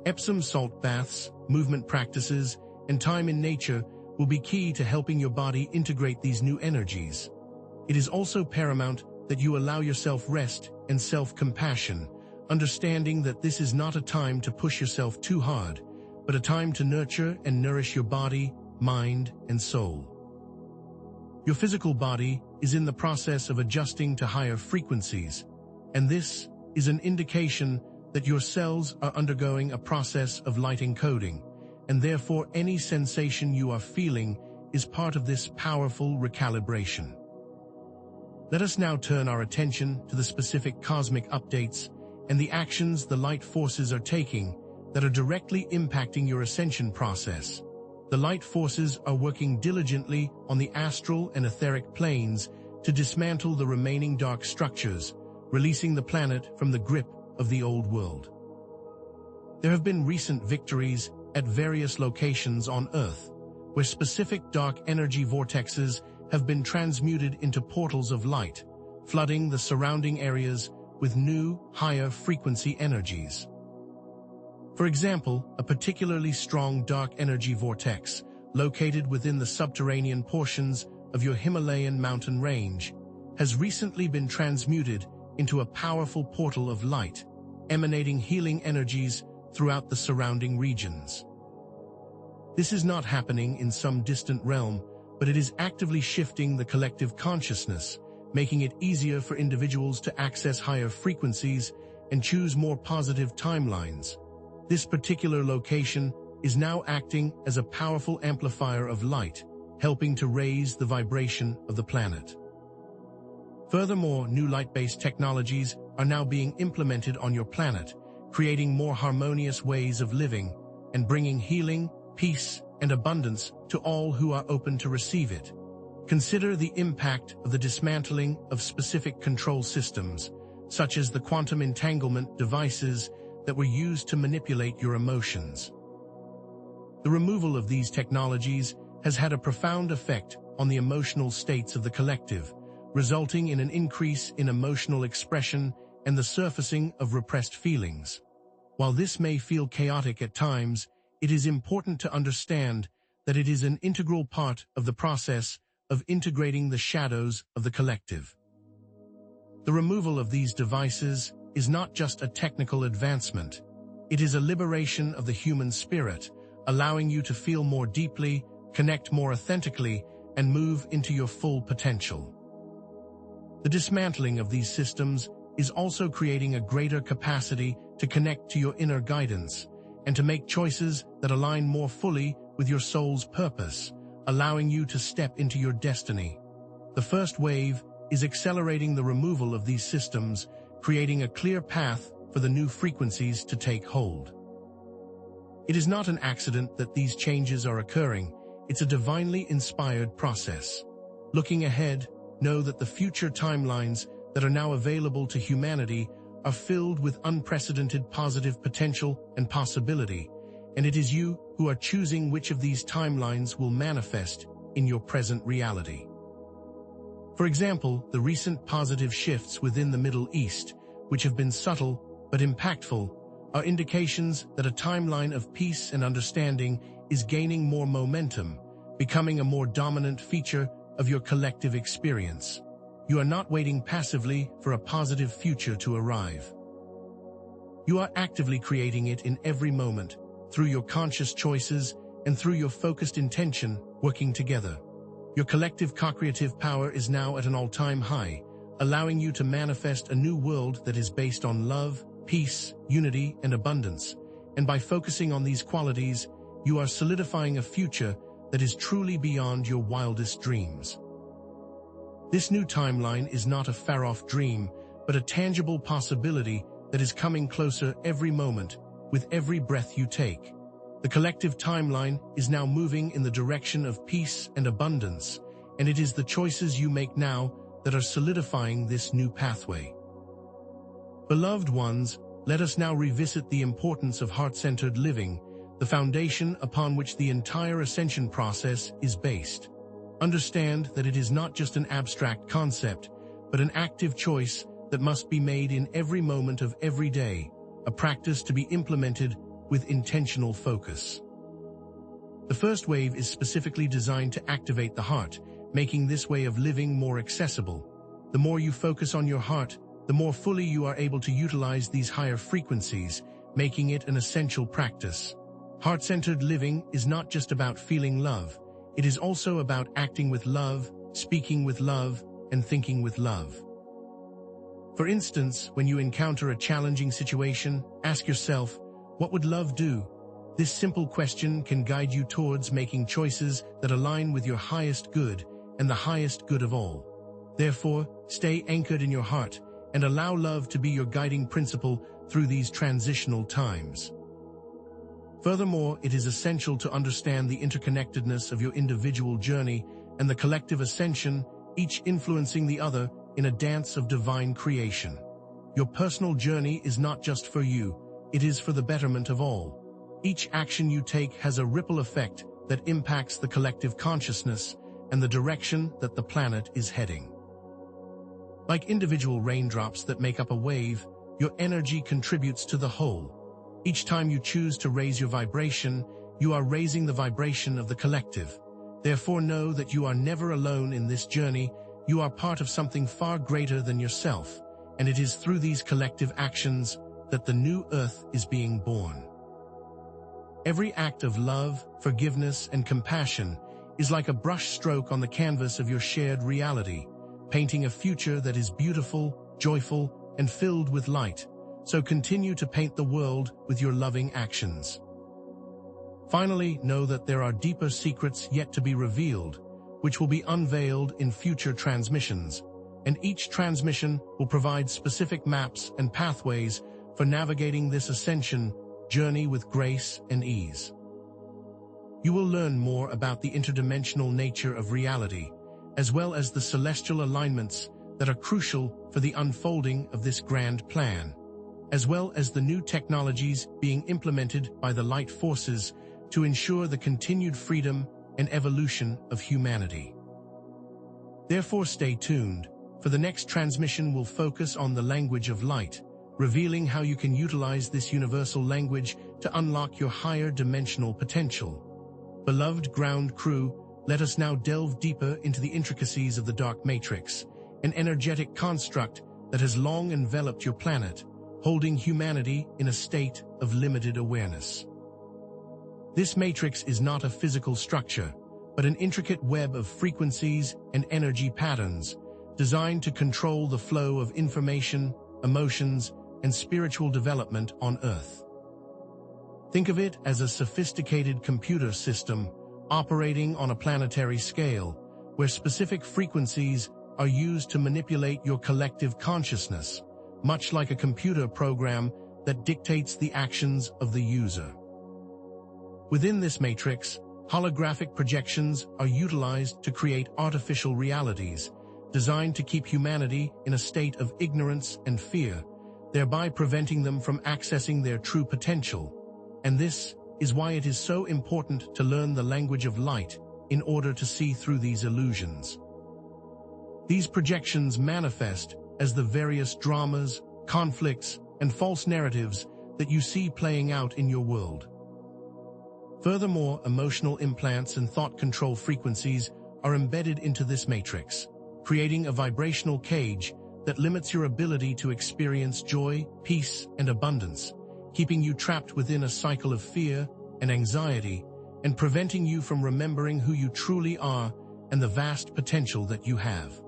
Epsom salt baths, movement practices, and time in nature will be key to helping your body integrate these new energies. It is also paramount that you allow yourself rest and self-compassion, understanding that this is not a time to push yourself too hard, but a time to nurture and nourish your body, mind, and soul. Your physical body is in the process of adjusting to higher frequencies, and this is an indication that your cells are undergoing a process of light encoding, and therefore any sensation you are feeling is part of this powerful recalibration. Let us now turn our attention to the specific cosmic updates and the actions the light forces are taking that are directly impacting your ascension process. The light forces are working diligently on the astral and etheric planes to dismantle the remaining dark structures, releasing the planet from the grip of the old world. There have been recent victories at various locations on Earth, where specific dark energy vortexes have been transmuted into portals of light, flooding the surrounding areas with new, higher frequency energies. For example, a particularly strong dark energy vortex, located within the subterranean portions of your Himalayan mountain range, has recently been transmuted into a powerful portal of light, emanating healing energies throughout the surrounding regions. This is not happening in some distant realm, but it is actively shifting the collective consciousness, making it easier for individuals to access higher frequencies and choose more positive timelines. This particular location is now acting as a powerful amplifier of light, helping to raise the vibration of the planet. Furthermore, new light-based technologies are now being implemented on your planet, creating more harmonious ways of living and bringing healing, peace, and abundance to all who are open to receive it. Consider the impact of the dismantling of specific control systems, such as the quantum entanglement devices that were used to manipulate your emotions. The removal of these technologies has had a profound effect on the emotional states of the collective, resulting in an increase in emotional expression and the surfacing of repressed feelings. While this may feel chaotic at times, it is important to understand that it is an integral part of the process of integrating the shadows of the collective. The removal of these devices is not just a technical advancement. It is a liberation of the human spirit, allowing you to feel more deeply, connect more authentically, and move into your full potential. The dismantling of these systems is also creating a greater capacity to connect to your inner guidance and to make choices that align more fully with your soul's purpose, allowing you to step into your destiny. The first wave is accelerating the removal of these systems, creating a clear path for the new frequencies to take hold. It is not an accident that these changes are occurring. It's a divinely inspired process. Looking ahead, know that the future timelines that are now available to humanity are filled with unprecedented positive potential and possibility, and it is you who are choosing which of these timelines will manifest in your present reality. For example, the recent positive shifts within the Middle East, which have been subtle but impactful, are indications that a timeline of peace and understanding is gaining more momentum, becoming a more dominant feature of your collective experience. You are not waiting passively for a positive future to arrive. You are actively creating it in every moment, through your conscious choices and through your focused intention working together. Your collective co-creative power is now at an all-time high, allowing you to manifest a new world that is based on love, peace, unity, and abundance. And by focusing on these qualities, you are solidifying a future that is truly beyond your wildest dreams. This new timeline is not a far-off dream, but a tangible possibility that is coming closer every moment, with every breath you take. The collective timeline is now moving in the direction of peace and abundance, and it is the choices you make now that are solidifying this new pathway. Beloved ones, let us now revisit the importance of heart-centered living, the foundation upon which the entire ascension process is based. Understand that it is not just an abstract concept, but an active choice that must be made in every moment of every day, a practice to be implemented with intentional focus. The first wave is specifically designed to activate the heart, making this way of living more accessible. The more you focus on your heart, the more fully you are able to utilize these higher frequencies, making it an essential practice. Heart-centered living is not just about feeling love, it is also about acting with love, speaking with love, and thinking with love. For instance, when you encounter a challenging situation, ask yourself, what would love do? This simple question can guide you towards making choices that align with your highest good and the highest good of all. Therefore, stay anchored in your heart and allow love to be your guiding principle through these transitional times. Furthermore, it is essential to understand the interconnectedness of your individual journey and the collective ascension, each influencing the other in a dance of divine creation. Your personal journey is not just for you, it is for the betterment of all. Each action you take has a ripple effect that impacts the collective consciousness and the direction that the planet is heading. Like individual raindrops that make up a wave, your energy contributes to the whole. Each time you choose to raise your vibration, you are raising the vibration of the collective. Therefore, know that you are never alone in this journey. You are part of something far greater than yourself, and it is through these collective actions that the new earth is being born. Every act of love, forgiveness, and compassion is like a brush stroke on the canvas of your shared reality, painting a future that is beautiful, joyful, and filled with light. So continue to paint the world with your loving actions. Finally, know that there are deeper secrets yet to be revealed, which will be unveiled in future transmissions, and each transmission will provide specific maps and pathways for navigating this ascension journey with grace and ease. You will learn more about the interdimensional nature of reality, as well as the celestial alignments that are crucial for the unfolding of this grand plan, as well as the new technologies being implemented by the light forces to ensure the continued freedom and evolution of humanity. Therefore, stay tuned, for the next transmission will focus on the language of light, revealing how you can utilize this universal language to unlock your higher dimensional potential. Beloved ground crew, let us now delve deeper into the intricacies of the dark matrix, an energetic construct that has long enveloped your planet, holding humanity in a state of limited awareness. This matrix is not a physical structure, but an intricate web of frequencies and energy patterns designed to control the flow of information, emotions, and spiritual development on Earth. Think of it as a sophisticated computer system operating on a planetary scale, where specific frequencies are used to manipulate your collective consciousness, much like a computer program that dictates the actions of the user. Within this matrix, holographic projections are utilized to create artificial realities, designed to keep humanity in a state of ignorance and fear, thereby preventing them from accessing their true potential. And this is why it is so important to learn the language of light in order to see through these illusions. These projections manifest as the various dramas, conflicts, and false narratives that you see playing out in your world. Furthermore, emotional implants and thought control frequencies are embedded into this matrix, creating a vibrational cage that limits your ability to experience joy, peace, and abundance, keeping you trapped within a cycle of fear and anxiety, and preventing you from remembering who you truly are and the vast potential that you have.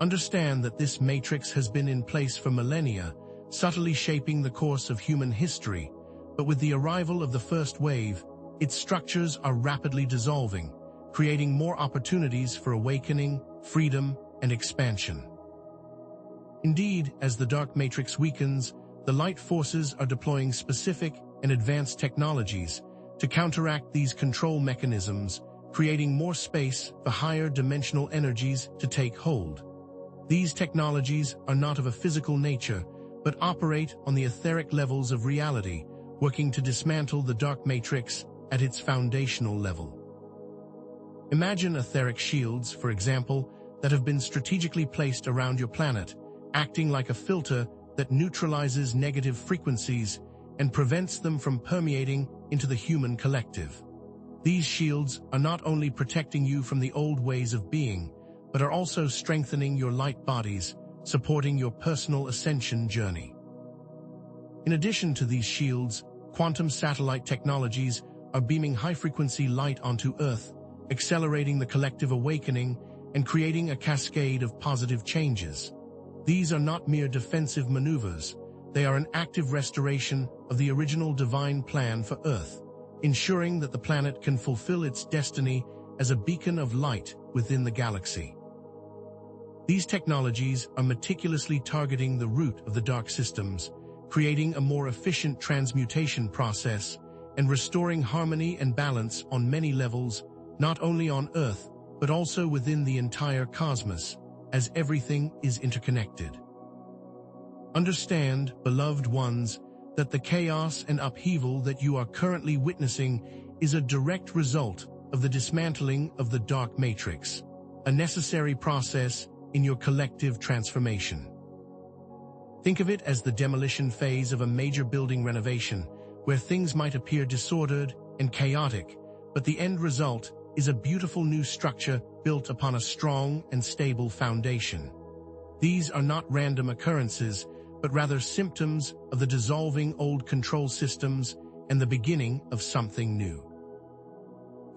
Understand that this matrix has been in place for millennia, subtly shaping the course of human history, but with the arrival of the first wave, its structures are rapidly dissolving, creating more opportunities for awakening, freedom, and expansion. Indeed, as the dark matrix weakens, the light forces are deploying specific and advanced technologies to counteract these control mechanisms, creating more space for higher dimensional energies to take hold. These technologies are not of a physical nature, but operate on the etheric levels of reality, working to dismantle the dark matrix at its foundational level. Imagine etheric shields, for example, that have been strategically placed around your planet, acting like a filter that neutralizes negative frequencies and prevents them from permeating into the human collective. These shields are not only protecting you from the old ways of being, but are also strengthening your light bodies, supporting your personal ascension journey. In addition to these shields, quantum satellite technologies are beaming high-frequency light onto Earth, accelerating the collective awakening and creating a cascade of positive changes. These are not mere defensive maneuvers. They are an active restoration of the original divine plan for Earth, ensuring that the planet can fulfill its destiny as a beacon of light within the galaxy. These technologies are meticulously targeting the root of the dark systems, creating a more efficient transmutation process and restoring harmony and balance on many levels, not only on Earth, but also within the entire cosmos, as everything is interconnected. Understand, beloved ones, that the chaos and upheaval that you are currently witnessing is a direct result of the dismantling of the dark matrix, a necessary process in your collective transformation. Think of it as the demolition phase of a major building renovation, where things might appear disordered and chaotic, but the end result is a beautiful new structure built upon a strong and stable foundation. These are not random occurrences, but rather symptoms of the dissolving old control systems and the beginning of something new.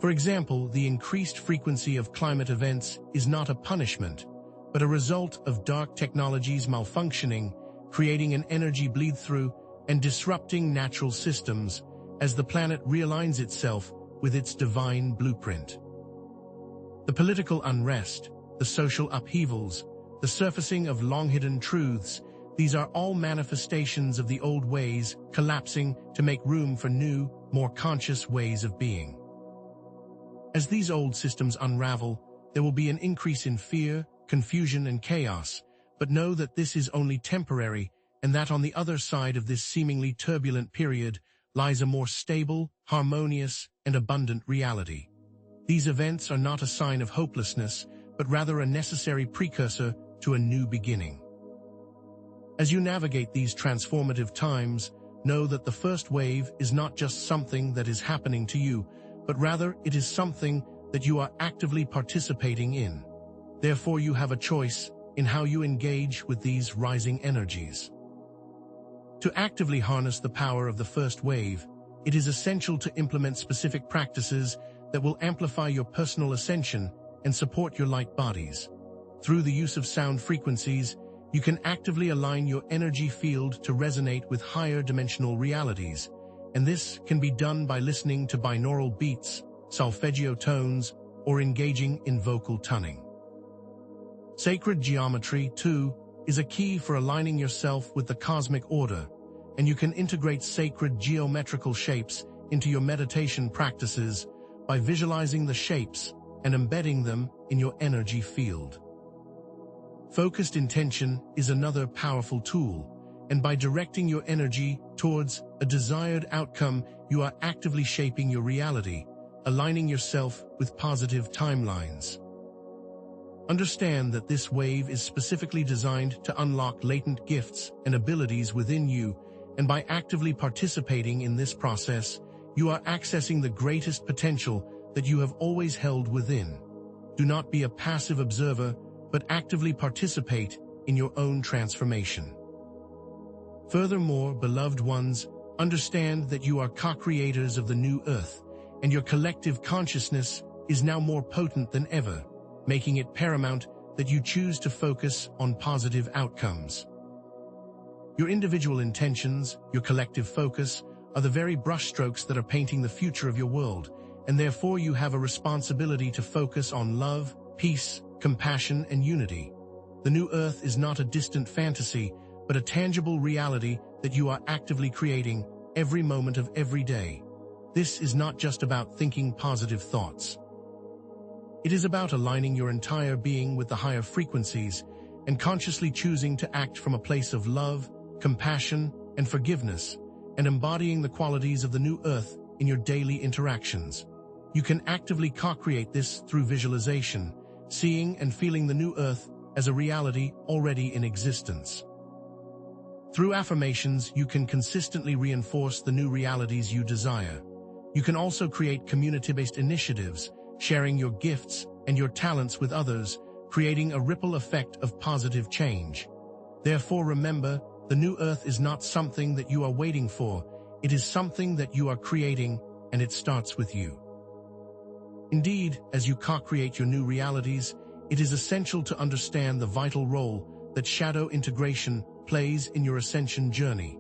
For example, the increased frequency of climate events is not a punishment, but a result of dark technologies malfunctioning, creating an energy bleed-through and disrupting natural systems as the planet realigns itself with its divine blueprint. The political unrest, the social upheavals, the surfacing of long-hidden truths, these are all manifestations of the old ways collapsing to make room for new, more conscious ways of being. As these old systems unravel, there will be an increase in fear, confusion, and chaos, but know that this is only temporary and that on the other side of this seemingly turbulent period lies a more stable, harmonious, and abundant reality. These events are not a sign of hopelessness, but rather a necessary precursor to a new beginning. As you navigate these transformative times, know that the first wave is not just something that is happening to you, but rather it is something that you are actively participating in. Therefore, you have a choice in how you engage with these rising energies. To actively harness the power of the first wave, it is essential to implement specific practices that will amplify your personal ascension and support your light bodies. Through the use of sound frequencies, you can actively align your energy field to resonate with higher dimensional realities, and this can be done by listening to binaural beats, solfeggio tones, or engaging in vocal tuning. Sacred geometry, too, is a key for aligning yourself with the cosmic order, and you can integrate sacred geometrical shapes into your meditation practices by visualizing the shapes and embedding them in your energy field. Focused intention is another powerful tool, and by directing your energy towards a desired outcome, you are actively shaping your reality, aligning yourself with positive timelines. Understand that this wave is specifically designed to unlock latent gifts and abilities within you, and by actively participating in this process, you are accessing the greatest potential that you have always held within. Do not be a passive observer, but actively participate in your own transformation. Furthermore, beloved ones, understand that you are co-creators of the new earth, and your collective consciousness is now more potent than ever, making it paramount that you choose to focus on positive outcomes. Your individual intentions, your collective focus, are the very brushstrokes that are painting the future of your world, and therefore you have a responsibility to focus on love, peace, compassion, and unity. The new earth is not a distant fantasy, but a tangible reality that you are actively creating every moment of every day. This is not just about thinking positive thoughts. It is about aligning your entire being with the higher frequencies and consciously choosing to act from a place of love, compassion, and forgiveness, and embodying the qualities of the new earth in your daily interactions. You can actively co-create this through visualization, seeing and feeling the new earth as a reality already in existence. Through affirmations, you can consistently reinforce the new realities you desire. You can also create community-based initiatives, sharing your gifts and your talents with others, creating a ripple effect of positive change. Therefore, remember, the new earth is not something that you are waiting for. It is something that you are creating, and it starts with you. Indeed, as you co-create your new realities, it is essential to understand the vital role that shadow integration plays in your ascension journey.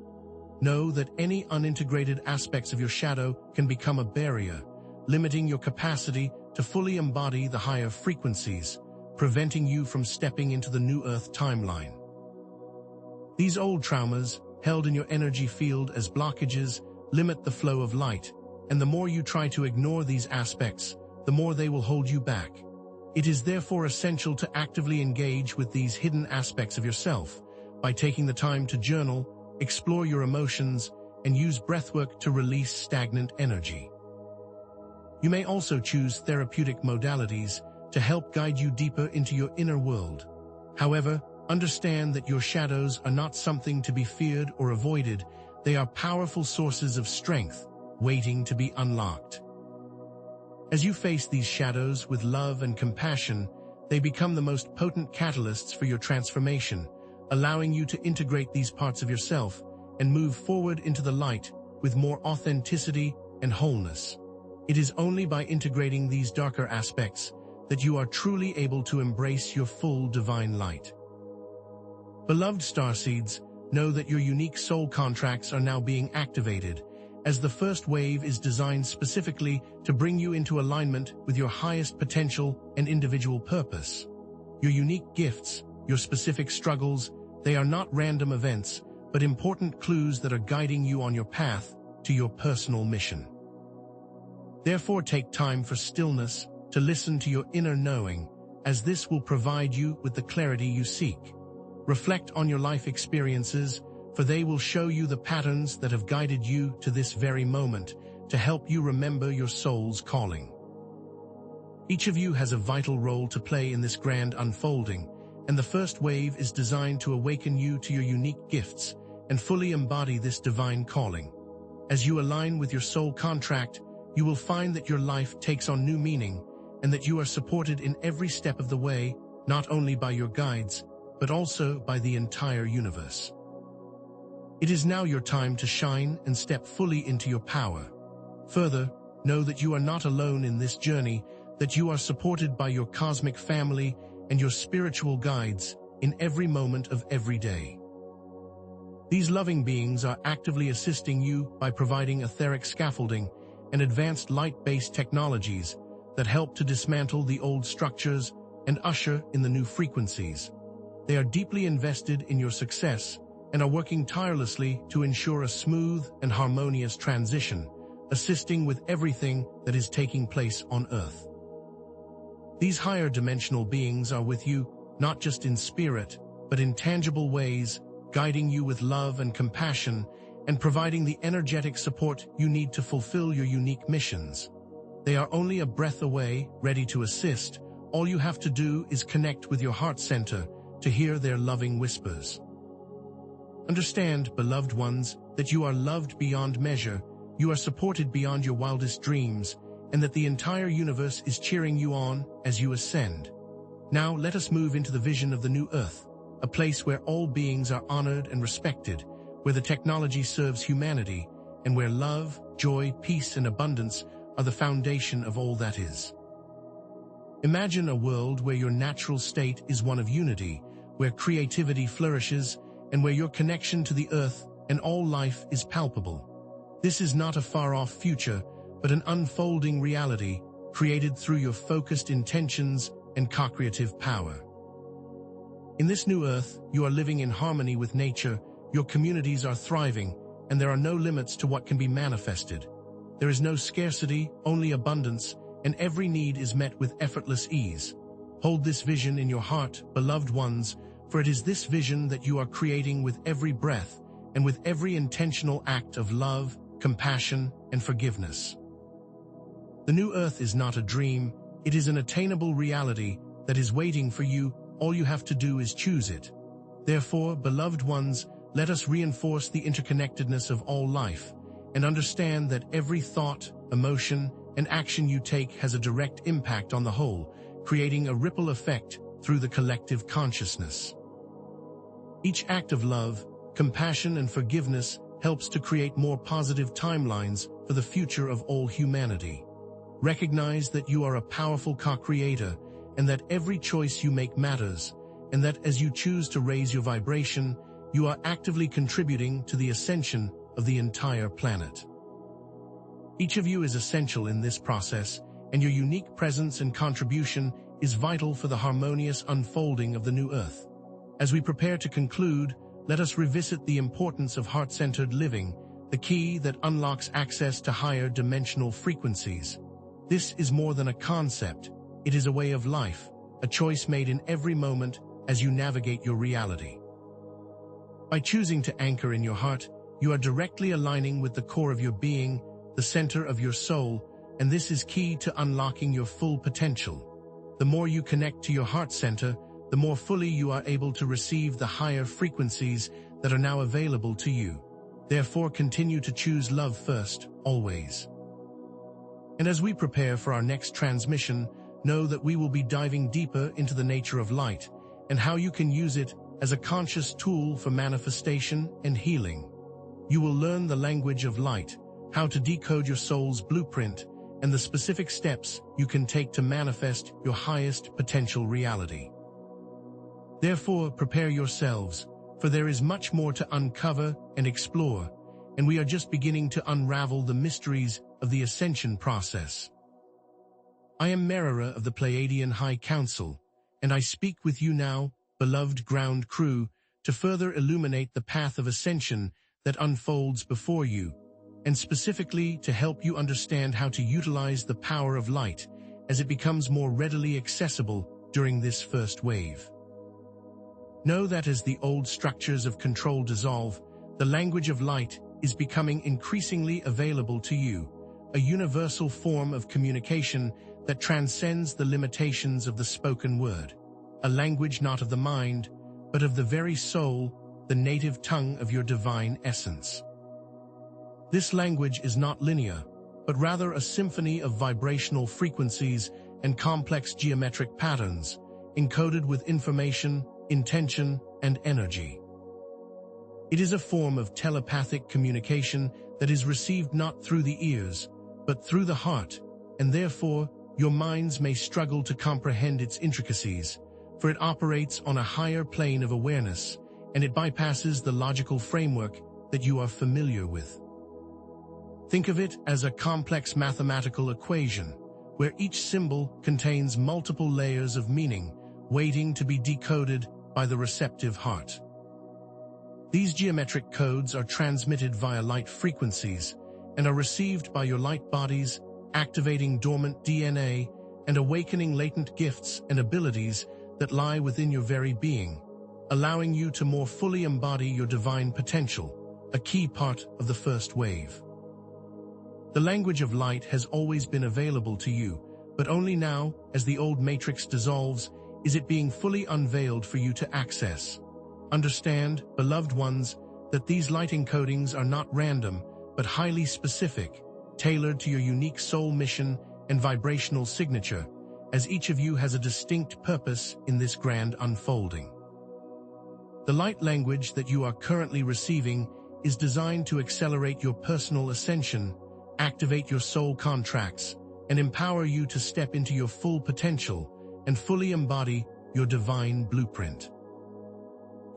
Know that any unintegrated aspects of your shadow can become a barrier, limiting your capacity to fully embody the higher frequencies, preventing you from stepping into the new earth timeline. These old traumas, held in your energy field as blockages, limit the flow of light, and the more you try to ignore these aspects, the more they will hold you back. It is therefore essential to actively engage with these hidden aspects of yourself by taking the time to journal, explore your emotions, and use breathwork to release stagnant energy. You may also choose therapeutic modalities to help guide you deeper into your inner world. However, understand that your shadows are not something to be feared or avoided. They are powerful sources of strength, waiting to be unlocked. As you face these shadows with love and compassion, they become the most potent catalysts for your transformation, allowing you to integrate these parts of yourself and move forward into the light with more authenticity and wholeness. It is only by integrating these darker aspects that you are truly able to embrace your full divine light. Beloved starseeds, know that your unique soul contracts are now being activated, as the first wave is designed specifically to bring you into alignment with your highest potential and individual purpose. Your unique gifts, your specific struggles, they are not random events, but important clues that are guiding you on your path to your personal mission. Therefore, take time for stillness to listen to your inner knowing, as this will provide you with the clarity you seek. Reflect on your life experiences, for they will show you the patterns that have guided you to this very moment to help you remember your soul's calling. Each of you has a vital role to play in this grand unfolding, and the first wave is designed to awaken you to your unique gifts and fully embody this divine calling. As you align with your soul contract, you will find that your life takes on new meaning and that you are supported in every step of the way, not only by your guides, but also by the entire universe. It is now your time to shine and step fully into your power. Further, know that you are not alone in this journey, that you are supported by your cosmic family and your spiritual guides in every moment of every day. These loving beings are actively assisting you by providing etheric scaffolding and advanced light-based technologies that help to dismantle the old structures and usher in the new frequencies. They are deeply invested in your success and are working tirelessly to ensure a smooth and harmonious transition, assisting with everything that is taking place on Earth. These higher dimensional beings are with you, not just in spirit, but in tangible ways, guiding you with love and compassion, and providing the energetic support you need to fulfill your unique missions. They are only a breath away, ready to assist. All you have to do is connect with your heart center to hear their loving whispers. Understand, beloved ones, that you are loved beyond measure, you are supported beyond your wildest dreams, and that the entire universe is cheering you on as you ascend. Now let us move into the vision of the new Earth, a place where all beings are honored and respected, where the technology serves humanity, and where love, joy, peace, and abundance are the foundation of all that is. Imagine a world where your natural state is one of unity, where creativity flourishes, and where your connection to the earth and all life is palpable. This is not a far-off future, but an unfolding reality created through your focused intentions and co-creative power. In this new earth, you are living in harmony with nature, your communities are thriving, and there are no limits to what can be manifested. There is no scarcity, only abundance, and every need is met with effortless ease. Hold this vision in your heart, beloved ones, for it is this vision that you are creating with every breath and with every intentional act of love, compassion, and forgiveness. The new earth is not a dream, it is an attainable reality that is waiting for you. All you have to do is choose it. Therefore, beloved ones, let us reinforce the interconnectedness of all life and understand that every thought, emotion, and action you take has a direct impact on the whole, creating a ripple effect through the collective consciousness. Each act of love, compassion, and forgiveness helps to create more positive timelines for the future of all humanity. Recognize that you are a powerful co-creator and that every choice you make matters, and that as you choose to raise your vibration, you are actively contributing to the ascension of the entire planet. Each of you is essential in this process, and your unique presence and contribution is vital for the harmonious unfolding of the new earth. As we prepare to conclude, let us revisit the importance of heart-centered living, the key that unlocks access to higher dimensional frequencies. This is more than a concept, it is a way of life, a choice made in every moment as you navigate your reality. By choosing to anchor in your heart, you are directly aligning with the core of your being, the center of your soul, and this is key to unlocking your full potential. The more you connect to your heart center, the more fully you are able to receive the higher frequencies that are now available to you. Therefore, continue to choose love first, always. And as we prepare for our next transmission, know that we will be diving deeper into the nature of light and how you can use it as a conscious tool for manifestation and healing. You will learn the language of light, how to decode your soul's blueprint, and the specific steps you can take to manifest your highest potential reality. Therefore, prepare yourselves, for there is much more to uncover and explore, and we are just beginning to unravel the mysteries of the ascension process. I am Merara of the Pleiadian High Council, and I speak with you now, beloved ground crew, to further illuminate the path of ascension that unfolds before you, and specifically to help you understand how to utilize the power of light as it becomes more readily accessible during this first wave. Know that as the old structures of control dissolve, the language of light is becoming increasingly available to you, a universal form of communication that transcends the limitations of the spoken word, a language not of the mind, but of the very soul, the native tongue of your divine essence. This language is not linear, but rather a symphony of vibrational frequencies and complex geometric patterns, encoded with information, intention, and energy. It is a form of telepathic communication that is received not through the ears, but through the heart, and therefore, your minds may struggle to comprehend its intricacies, for it operates on a higher plane of awareness, and it bypasses the logical framework that you are familiar with. Think of it as a complex mathematical equation, where each symbol contains multiple layers of meaning, waiting to be decoded by the receptive heart. These geometric codes are transmitted via light frequencies and are received by your light bodies, activating dormant DNA and awakening latent gifts and abilities that lie within your very being, allowing you to more fully embody your divine potential, a key part of the first wave. The language of light has always been available to you, but only now, as the old matrix dissolves, is it being fully unveiled for you to access. Understand, beloved ones, that these light encodings are not random, but highly specific, tailored to your unique soul mission and vibrational signature, as each of you has a distinct purpose in this grand unfolding. The light language that you are currently receiving is designed to accelerate your personal ascension, activate your soul contracts, and empower you to step into your full potential and fully embody your divine blueprint.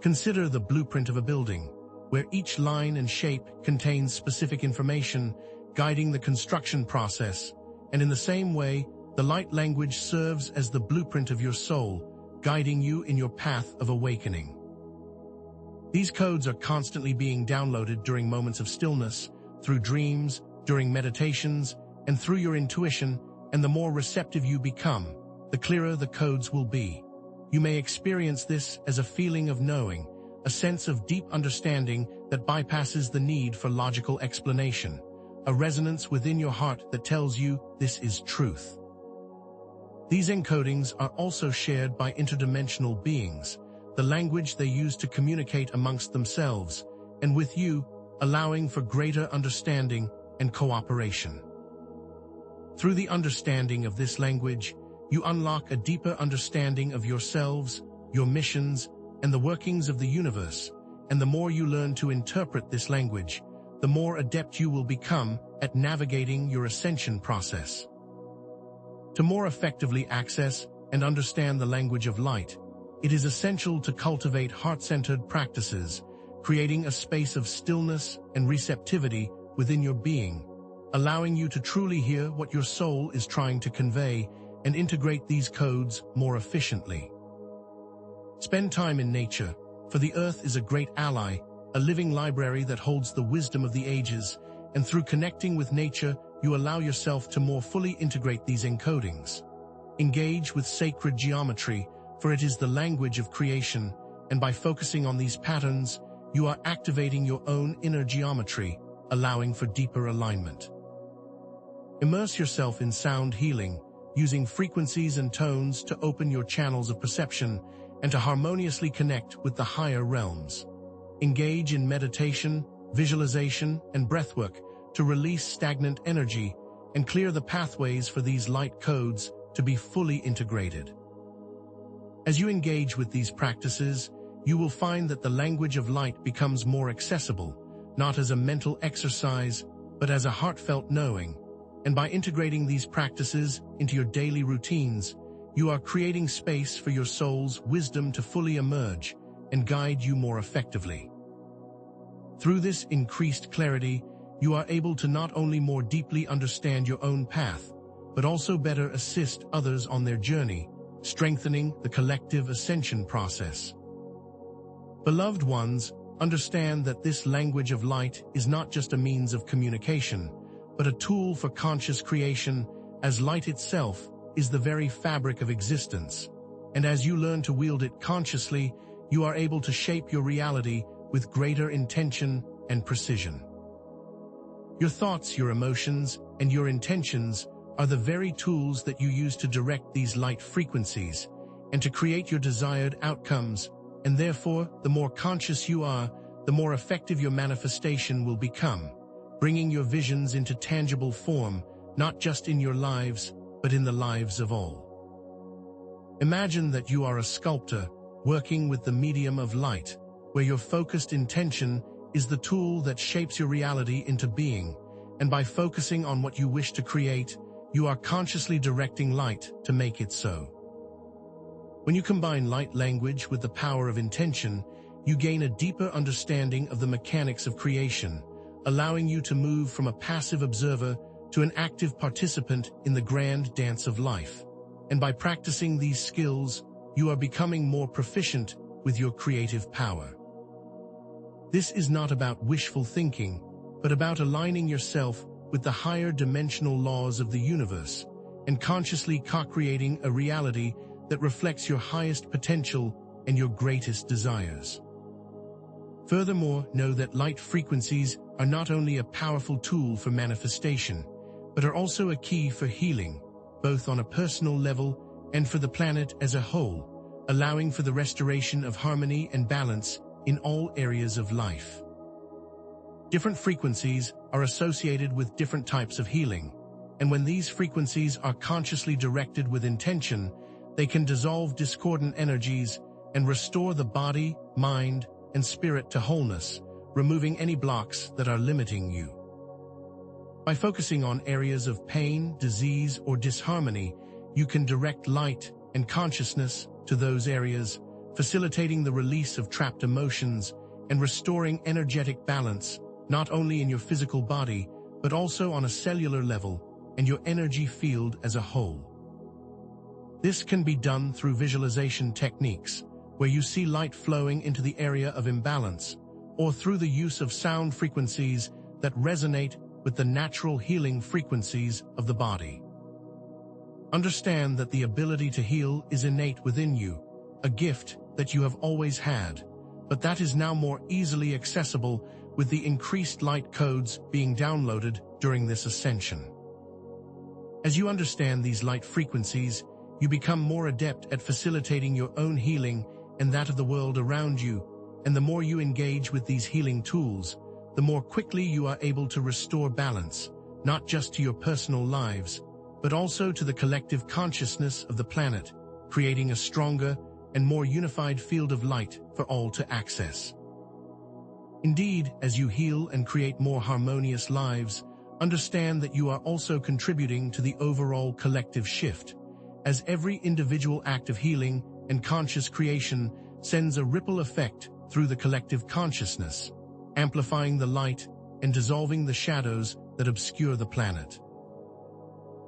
Consider the blueprint of a building, where each line and shape contains specific information guiding the construction process, and in the same way, the light language serves as the blueprint of your soul, guiding you in your path of awakening. These codes are constantly being downloaded during moments of stillness, through dreams, during meditations, and through your intuition, and the more receptive you become, the clearer the codes will be. You may experience this as a feeling of knowing, a sense of deep understanding that bypasses the need for logical explanation, a resonance within your heart that tells you this is truth. These encodings are also shared by interdimensional beings, the language they use to communicate amongst themselves, and with you, allowing for greater understanding and cooperation. Through the understanding of this language, you unlock a deeper understanding of yourselves, your missions, and the workings of the universe, and the more you learn to interpret this language, the more adept you will become at navigating your ascension process. To more effectively access and understand the language of light, it is essential to cultivate heart-centered practices, creating a space of stillness and receptivity within your being, allowing you to truly hear what your soul is trying to convey and integrate these codes more efficiently. Spend time in nature, for the earth is a great ally, a living library that holds the wisdom of the ages, and through connecting with nature, you allow yourself to more fully integrate these encodings. Engage with sacred geometry, for it is the language of creation, and by focusing on these patterns, you are activating your own inner geometry, allowing for deeper alignment. Immerse yourself in sound healing, using frequencies and tones to open your channels of perception and to harmoniously connect with the higher realms. Engage in meditation, visualization, and breathwork to release stagnant energy and clear the pathways for these light codes to be fully integrated. As you engage with these practices, you will find that the language of light becomes more accessible, not as a mental exercise, but as a heartfelt knowing. And by integrating these practices into your daily routines, you are creating space for your soul's wisdom to fully emerge and guide you more effectively. Through this increased clarity, you are able to not only more deeply understand your own path, but also better assist others on their journey, strengthening the collective ascension process. Beloved ones, understand that this language of light is not just a means of communication, but a tool for conscious creation, as light itself is the very fabric of existence. And as you learn to wield it consciously, you are able to shape your reality with greater intention and precision. Your thoughts, your emotions, and your intentions are the very tools that you use to direct these light frequencies and to create your desired outcomes, and therefore, the more conscious you are, the more effective your manifestation will become, bringing your visions into tangible form, not just in your lives, but in the lives of all. Imagine that you are a sculptor working with the medium of light, where your focused intention is the tool that shapes your reality into being, and by focusing on what you wish to create, you are consciously directing light to make it so. When you combine light language with the power of intention, you gain a deeper understanding of the mechanics of creation, allowing you to move from a passive observer to an active participant in the grand dance of life. And by practicing these skills, you are becoming more proficient with your creative power. This is not about wishful thinking, but about aligning yourself with the higher dimensional laws of the universe and consciously co-creating a reality that reflects your highest potential and your greatest desires. Furthermore, know that light frequencies are not only a powerful tool for manifestation, but are also a key for healing, both on a personal level and for the planet as a whole, allowing for the restoration of harmony and balance in all areas of life. Different frequencies are associated with different types of healing, and when these frequencies are consciously directed with intention, they can dissolve discordant energies and restore the body, mind, and spirit to wholeness, removing any blocks that are limiting you. By focusing on areas of pain, disease, or disharmony, you can direct light and consciousness to those areas, facilitating the release of trapped emotions and restoring energetic balance, not only in your physical body, but also on a cellular level and your energy field as a whole. This can be done through visualization techniques, where you see light flowing into the area of imbalance, or through the use of sound frequencies that resonate with the natural healing frequencies of the body. Understand that the ability to heal is innate within you, a gift that you have always had, but that is now more easily accessible with the increased light codes being downloaded during this ascension. As you understand these light frequencies, you become more adept at facilitating your own healing and that of the world around you, and the more you engage with these healing tools, the more quickly you are able to restore balance, not just to your personal lives, but also to the collective consciousness of the planet, creating a stronger and more unified field of light for all to access. Indeed, as you heal and create more harmonious lives, understand that you are also contributing to the overall collective shift, as every individual act of healing and conscious creation sends a ripple effect through the collective consciousness, amplifying the light and dissolving the shadows that obscure the planet.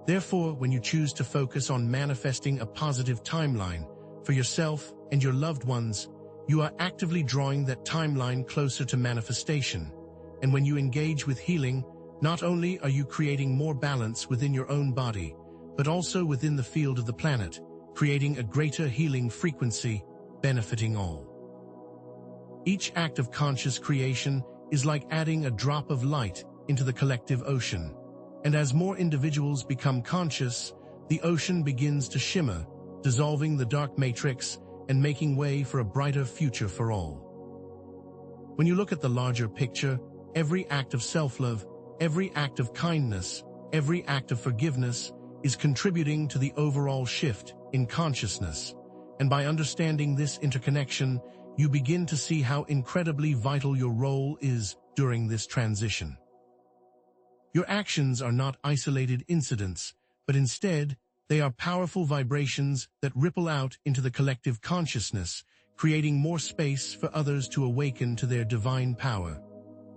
Therefore, when you choose to focus on manifesting a positive timeline for yourself and your loved ones, you are actively drawing that timeline closer to manifestation. And when you engage with healing, not only are you creating more balance within your own body, but also within the field of the planet, creating a greater healing frequency, benefiting all. Each act of conscious creation is like adding a drop of light into the collective ocean. And as more individuals become conscious, the ocean begins to shimmer, dissolving the dark matrix and making way for a brighter future for all. When you look at the larger picture, every act of self-love, every act of kindness, every act of forgiveness is contributing to the overall shift in consciousness. And by understanding this interconnection, you begin to see how incredibly vital your role is during this transition. Your actions are not isolated incidents, but instead, they are powerful vibrations that ripple out into the collective consciousness, creating more space for others to awaken to their divine power.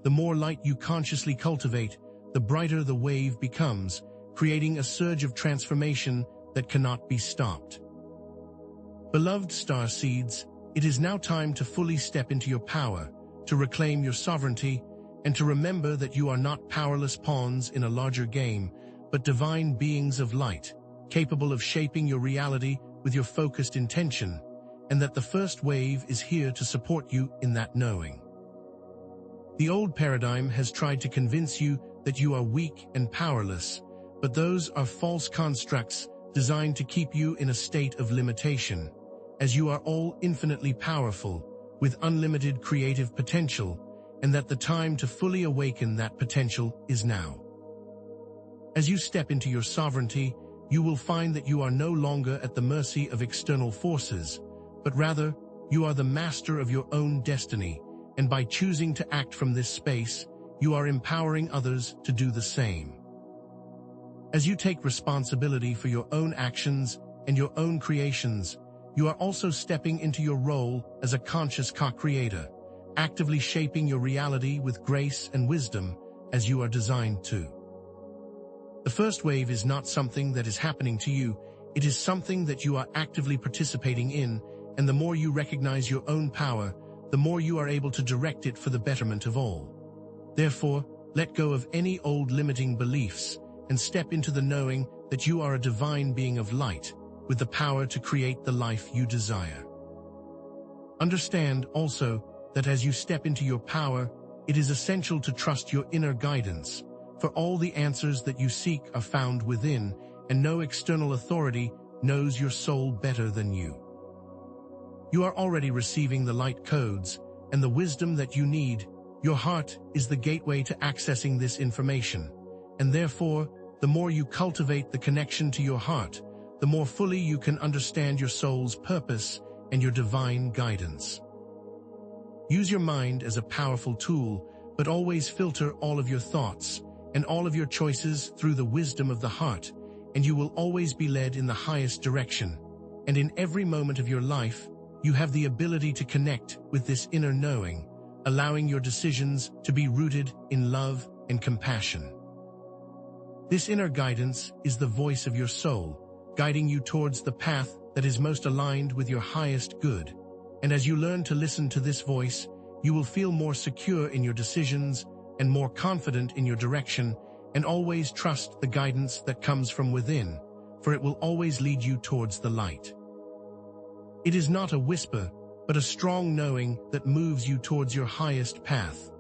The more light you consciously cultivate, the brighter the wave becomes, creating a surge of transformation that cannot be stopped. Beloved star seeds, it is now time to fully step into your power, to reclaim your sovereignty, and to remember that you are not powerless pawns in a larger game, but divine beings of light, capable of shaping your reality with your focused intention, and that the first wave is here to support you in that knowing. The old paradigm has tried to convince you that you are weak and powerless, but those are false constructs designed to keep you in a state of limitation, as you are all infinitely powerful, with unlimited creative potential, and that the time to fully awaken that potential is now. As you step into your sovereignty, you will find that you are no longer at the mercy of external forces, but rather, you are the master of your own destiny, and by choosing to act from this space, you are empowering others to do the same. As you take responsibility for your own actions and your own creations, you are also stepping into your role as a conscious co-creator, actively shaping your reality with grace and wisdom as you are designed to. The first wave is not something that is happening to you, it is something that you are actively participating in, and the more you recognize your own power, the more you are able to direct it for the betterment of all. Therefore, let go of any old limiting beliefs and step into the knowing that you are a divine being of light, with the power to create the life you desire. Understand also that as you step into your power, it is essential to trust your inner guidance, for all the answers that you seek are found within, and no external authority knows your soul better than you. You are already receiving the light codes and the wisdom that you need. Your heart is the gateway to accessing this information, and therefore, the more you cultivate the connection to your heart, the more fully you can understand your soul's purpose and your divine guidance. Use your mind as a powerful tool, but always filter all of your thoughts and all of your choices through the wisdom of the heart, and you will always be led in the highest direction. And in every moment of your life, you have the ability to connect with this inner knowing, allowing your decisions to be rooted in love and compassion. This inner guidance is the voice of your soul, guiding you towards the path that is most aligned with your highest good. And as you learn to listen to this voice, you will feel more secure in your decisions and more confident in your direction, and always trust the guidance that comes from within, for it will always lead you towards the light. It is not a whisper, but a strong knowing that moves you towards your highest path.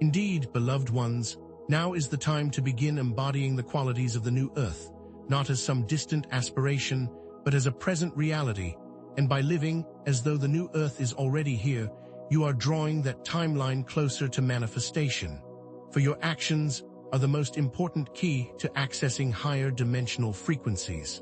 Indeed, beloved ones, now is the time to begin embodying the qualities of the new earth, not as some distant aspiration, but as a present reality, and by living as though the new earth is already here, you are drawing that timeline closer to manifestation. For your actions are the most important key to accessing higher dimensional frequencies.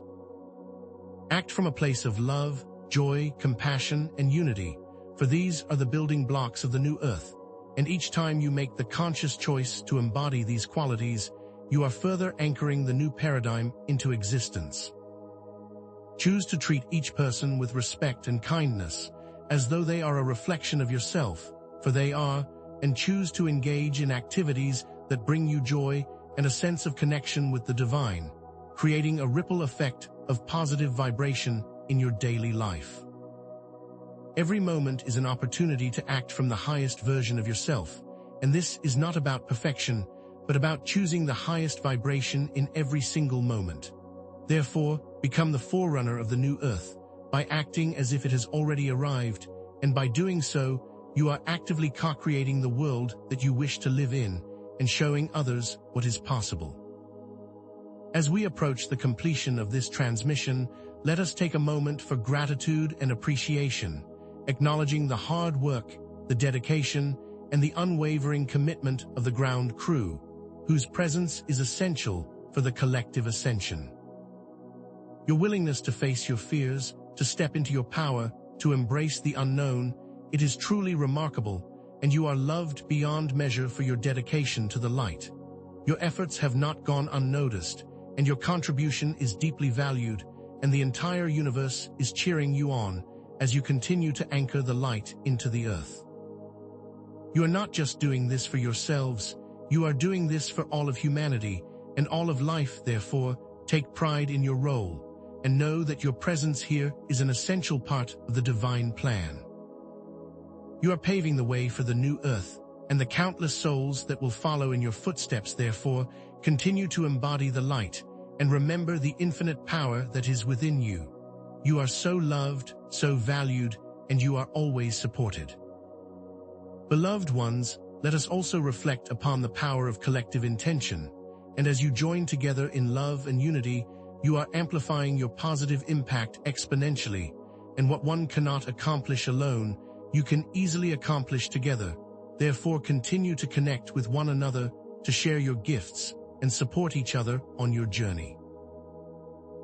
Act from a place of love, joy, compassion, and unity, for these are the building blocks of the new earth, and each time you make the conscious choice to embody these qualities, you are further anchoring the new paradigm into existence. Choose to treat each person with respect and kindness, as though they are a reflection of yourself, for they are, and choose to engage in activities that bring you joy and a sense of connection with the divine, creating a ripple effect of positive vibration in your daily life. Every moment is an opportunity to act from the highest version of yourself, and this is not about perfection, but about choosing the highest vibration in every single moment. Therefore, become the forerunner of the new earth by acting as if it has already arrived, and by doing so, you are actively co-creating the world that you wish to live in and showing others what is possible. As we approach the completion of this transmission, let us take a moment for gratitude and appreciation, acknowledging the hard work, the dedication, and the unwavering commitment of the ground crew, whose presence is essential for the collective ascension. Your willingness to face your fears, to step into your power, to embrace the unknown, it is truly remarkable, and you are loved beyond measure for your dedication to the light. Your efforts have not gone unnoticed, and your contribution is deeply valued, and the entire universe is cheering you on as you continue to anchor the light into the earth. You are not just doing this for yourselves, you are doing this for all of humanity and all of life. Therefore, take pride in your role, and know that your presence here is an essential part of the divine plan. You are paving the way for the new earth and the countless souls that will follow in your footsteps. Therefore, continue to embody the light and remember the infinite power that is within you. You are so loved, so valued, and you are always supported. Beloved ones, let us also reflect upon the power of collective intention, and as you join together in love and unity, you are amplifying your positive impact exponentially, and what one cannot accomplish alone, you can easily accomplish together. Therefore, continue to connect with one another, to share your gifts, and support each other on your journey.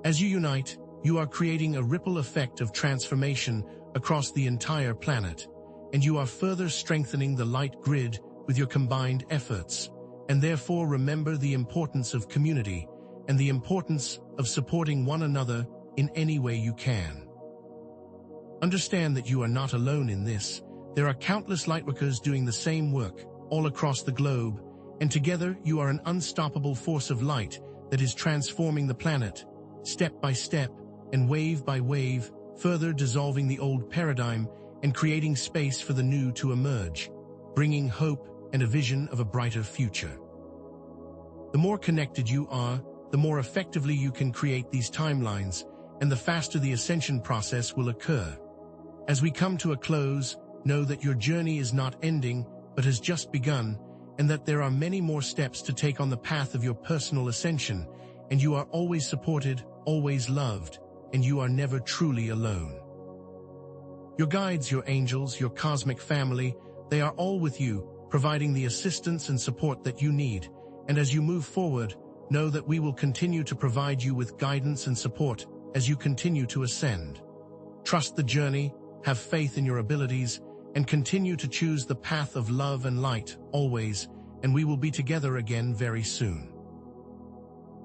As you unite, you are creating a ripple effect of transformation across the entire planet, and you are further strengthening the light grid with your combined efforts, and therefore remember the importance of community and the importance of supporting one another in any way you can. Understand that you are not alone in this. There are countless lightworkers doing the same work all across the globe, and together you are an unstoppable force of light that is transforming the planet, step by step and wave by wave, further dissolving the old paradigm and creating space for the new to emerge, bringing hope and a vision of a brighter future. The more connected you are, the more effectively you can create these timelines, and the faster the ascension process will occur. As we come to a close, know that your journey is not ending, but has just begun, and that there are many more steps to take on the path of your personal ascension, and you are always supported, always loved, and you are never truly alone. Your guides, your angels, your cosmic family, they are all with you, providing the assistance and support that you need, and as you move forward, know that we will continue to provide you with guidance and support as you continue to ascend. Trust the journey, have faith in your abilities, and continue to choose the path of love and light always, and we will be together again very soon.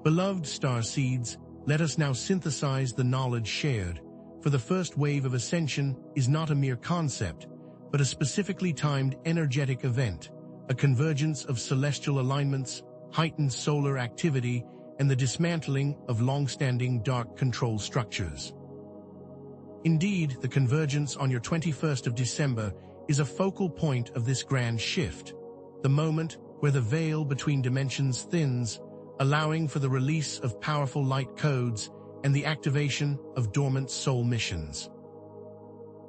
Beloved star seeds, let us now synthesize the knowledge shared, for the first wave of ascension is not a mere concept, but a specifically timed energetic event, a convergence of celestial alignments, heightened solar activity, and the dismantling of long-standing dark control structures. Indeed, the convergence on your 21st of December is a focal point of this grand shift, the moment where the veil between dimensions thins, allowing for the release of powerful light codes and the activation of dormant soul missions.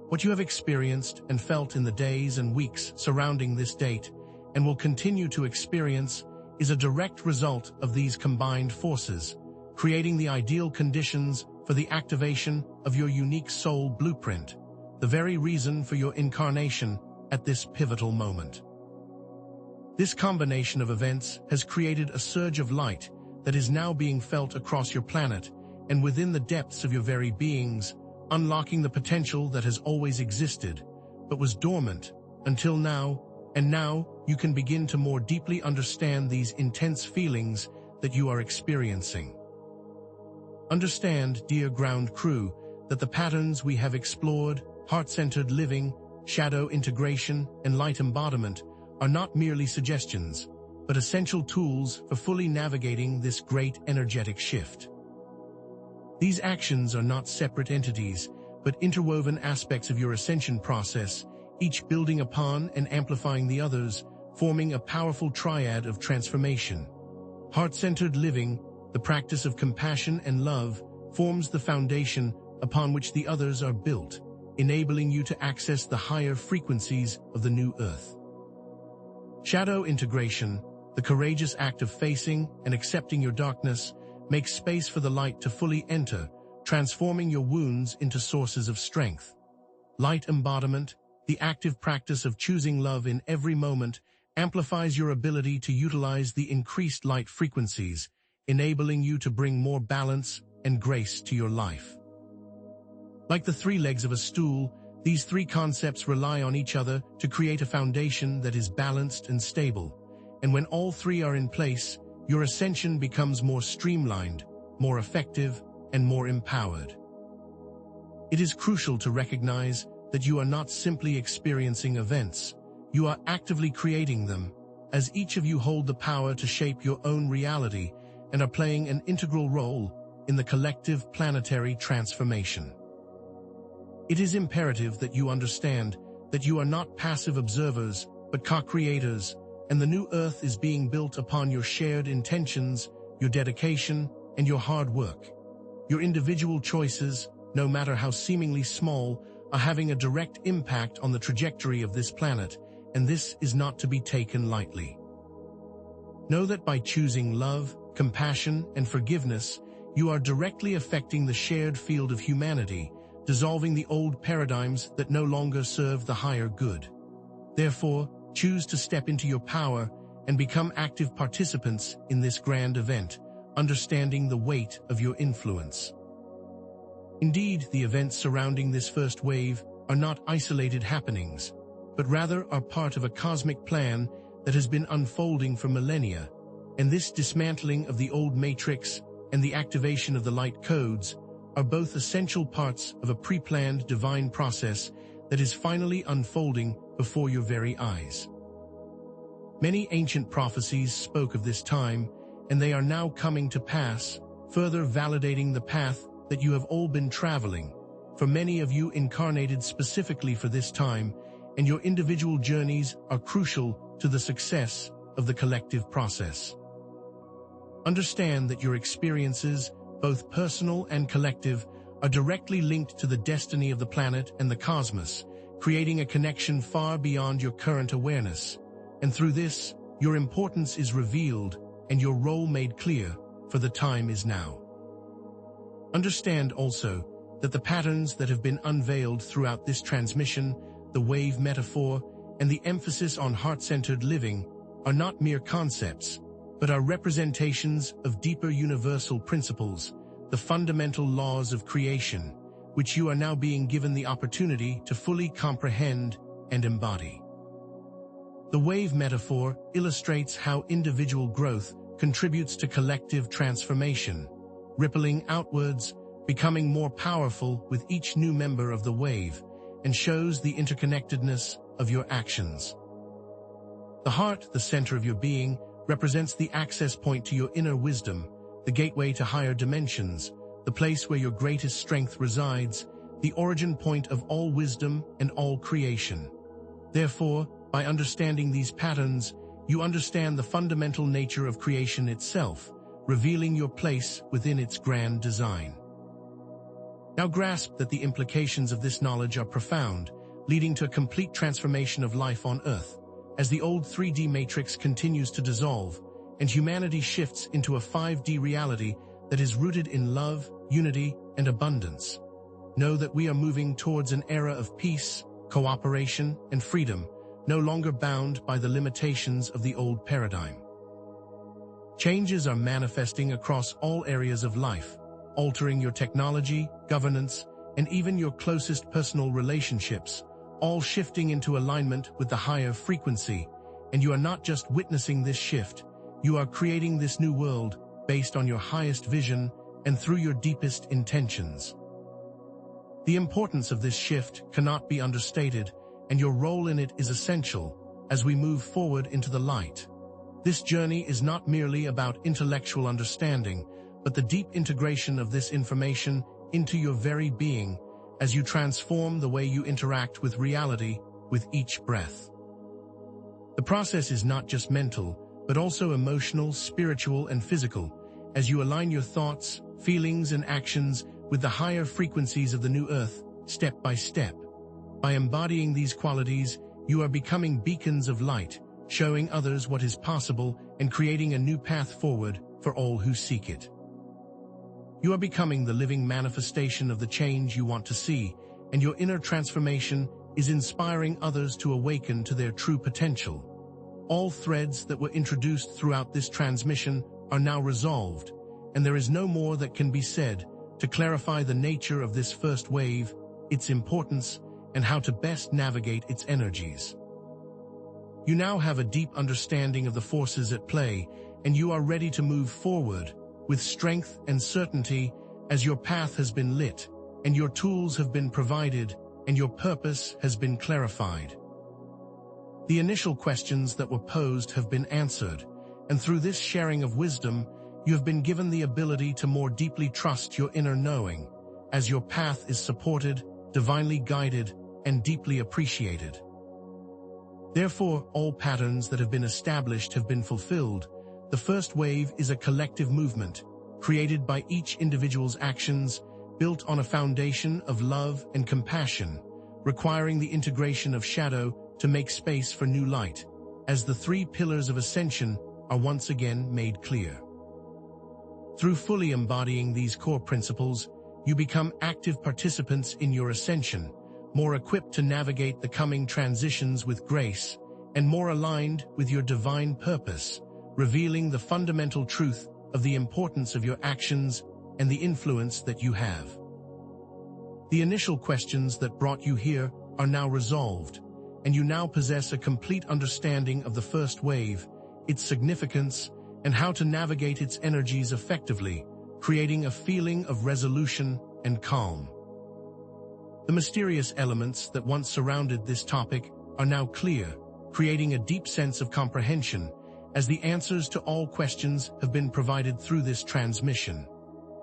What you have experienced and felt in the days and weeks surrounding this date, and will continue to experience, is a direct result of these combined forces, creating the ideal conditions for the activation of your unique soul blueprint, the very reason for your incarnation at this pivotal moment. This combination of events has created a surge of light that is now being felt across your planet and within the depths of your very beings, unlocking the potential that has always existed, but was dormant until now, and now you can begin to more deeply understand these intense feelings that you are experiencing. Understand, dear ground crew, that the patterns we have explored, heart-centered living, shadow integration, and light embodiment, are not merely suggestions, but essential tools for fully navigating this great energetic shift. These actions are not separate entities, but interwoven aspects of your ascension process, each building upon and amplifying the others, forming a powerful triad of transformation. Heart-centered living, the practice of compassion and love, forms the foundation upon which the others are built, enabling you to access the higher frequencies of the new earth. Shadow integration, the courageous act of facing and accepting your darkness, makes space for the light to fully enter, transforming your wounds into sources of strength. Light embodiment, the active practice of choosing love in every moment, amplifies your ability to utilize the increased light frequencies, enabling you to bring more balance and grace to your life. Like the three legs of a stool, these three concepts rely on each other to create a foundation that is balanced and stable, and when all three are in place, your ascension becomes more streamlined, more effective, and more empowered. It is crucial to recognize that you are not simply experiencing events, you are actively creating them, as each of you hold the power to shape your own reality and are playing an integral role in the collective planetary transformation. It is imperative that you understand that you are not passive observers, but co-creators, and the new earth is being built upon your shared intentions, your dedication, and your hard work. Your individual choices, no matter how seemingly small, are having a direct impact on the trajectory of this planet, and this is not to be taken lightly. Know that by choosing love, compassion, and forgiveness, you are directly affecting the shared field of humanity, dissolving the old paradigms that no longer serve the higher good. Therefore, choose to step into your power and become active participants in this grand event, understanding the weight of your influence. Indeed, the events surrounding this first wave are not isolated happenings, but rather are part of a cosmic plan that has been unfolding for millennia, and this dismantling of the old matrix and the activation of the light codes are both essential parts of a pre-planned divine process that is finally unfolding before your very eyes. Many ancient prophecies spoke of this time, and they are now coming to pass, further validating the path that you have all been traveling, for many of you incarnated specifically for this time, and your individual journeys are crucial to the success of the collective process. Understand that your experiences, both personal and collective, are directly linked to the destiny of the planet and the cosmos, creating a connection far beyond your current awareness. And through this, your importance is revealed and your role made clear, for the time is now. Understand also that the patterns that have been unveiled throughout this transmission, the wave metaphor, and the emphasis on heart-centered living, are not mere concepts, but are representations of deeper universal principles, the fundamental laws of creation, which you are now being given the opportunity to fully comprehend and embody. The wave metaphor illustrates how individual growth contributes to collective transformation, rippling outwards, becoming more powerful with each new member of the wave, and shows the interconnectedness of your actions. The heart, the center of your being, represents the access point to your inner wisdom, the gateway to higher dimensions, the place where your greatest strength resides, the origin point of all wisdom and all creation. Therefore, by understanding these patterns, you understand the fundamental nature of creation itself, revealing your place within its grand design. Now grasp that the implications of this knowledge are profound, leading to a complete transformation of life on Earth, as the old 3D matrix continues to dissolve, and humanity shifts into a 5D reality that is rooted in love, unity, and abundance. Know that we are moving towards an era of peace, cooperation, and freedom, no longer bound by the limitations of the old paradigm. Changes are manifesting across all areas of life, altering your technology, governance, and even your closest personal relationships, all shifting into alignment with the higher frequency. And you are not just witnessing this shift, you are creating this new world based on your highest vision and through your deepest intentions. The importance of this shift cannot be understated, and your role in it is essential as we move forward into the light. This journey is not merely about intellectual understanding, but the deep integration of this information into your very being as you transform the way you interact with reality with each breath. The process is not just mental, but also emotional, spiritual, and physical, as you align your thoughts, feelings, and actions with the higher frequencies of the new earth, step by step. By embodying these qualities, you are becoming beacons of light, showing others what is possible and creating a new path forward for all who seek it. You are becoming the living manifestation of the change you want to see, and your inner transformation is inspiring others to awaken to their true potential. All threads that were introduced throughout this transmission are now resolved, and there is no more that can be said to clarify the nature of this first wave, its importance, and how to best navigate its energies. You now have a deep understanding of the forces at play, and you are ready to move forward with strength and certainty as your path has been lit, and your tools have been provided, and your purpose has been clarified. The initial questions that were posed have been answered, and through this sharing of wisdom, you have been given the ability to more deeply trust your inner knowing, as your path is supported, divinely guided, and deeply appreciated. Therefore, all patterns that have been established have been fulfilled. The first wave is a collective movement, created by each individual's actions, built on a foundation of love and compassion, requiring the integration of shadow to make space for new light, as the three pillars of ascension are once again made clear. Through fully embodying these core principles, you become active participants in your ascension, more equipped to navigate the coming transitions with grace, and more aligned with your divine purpose, revealing the fundamental truth of the importance of your actions and the influence that you have. The initial questions that brought you here are now resolved, and you now possess a complete understanding of the first wave, its significance, and how to navigate its energies effectively, creating a feeling of resolution and calm. The mysterious elements that once surrounded this topic are now clear, creating a deep sense of comprehension, as the answers to all questions have been provided through this transmission.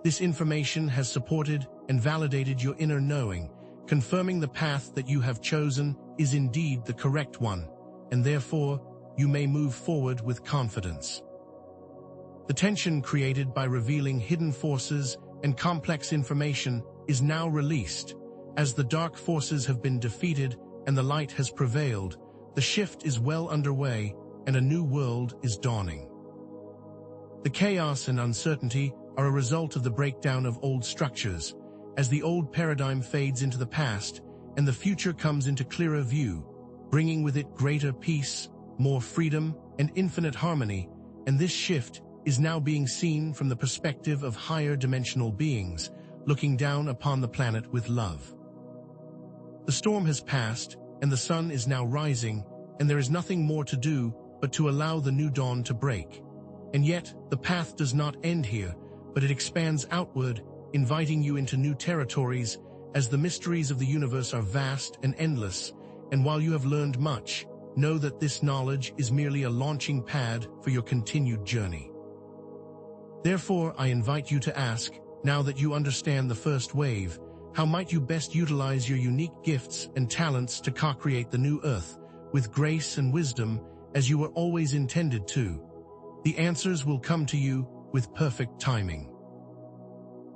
This information has supported and validated your inner knowing, confirming the path that you have chosen is indeed the correct one, and therefore, you may move forward with confidence. The tension created by revealing hidden forces and complex information is now released. As the dark forces have been defeated and the light has prevailed, the shift is well underway and a new world is dawning. The chaos and uncertainty are a result of the breakdown of old structures, as the old paradigm fades into the past and the future comes into clearer view, bringing with it greater peace, more freedom, and infinite harmony, and this shift is now being seen from the perspective of higher dimensional beings, looking down upon the planet with love. The storm has passed, and the sun is now rising, and there is nothing more to do but to allow the new dawn to break. And yet, the path does not end here, but it expands outward, inviting you into new territories, as the mysteries of the universe are vast and endless, and while you have learned much, know that this knowledge is merely a launching pad for your continued journey. Therefore, I invite you to ask, now that you understand the first wave, how might you best utilize your unique gifts and talents to co-create the new earth, with grace and wisdom, as you were always intended to? The answers will come to you with perfect timing.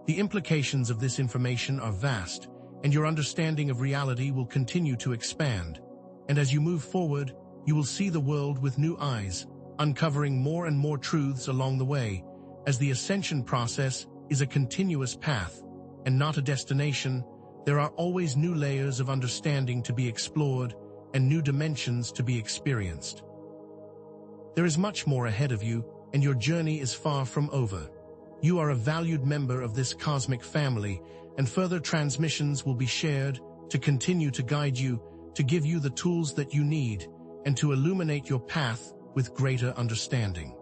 The implications of this information are vast, and your understanding of reality will continue to expand. And as you move forward, you will see the world with new eyes, uncovering more and more truths along the way, as the ascension process is a continuous path, and not a destination. There are always new layers of understanding to be explored, and new dimensions to be experienced. There is much more ahead of you, and your journey is far from over. You are a valued member of this cosmic family, and further transmissions will be shared to continue to guide you, to give you the tools that you need, and to illuminate your path with greater understanding.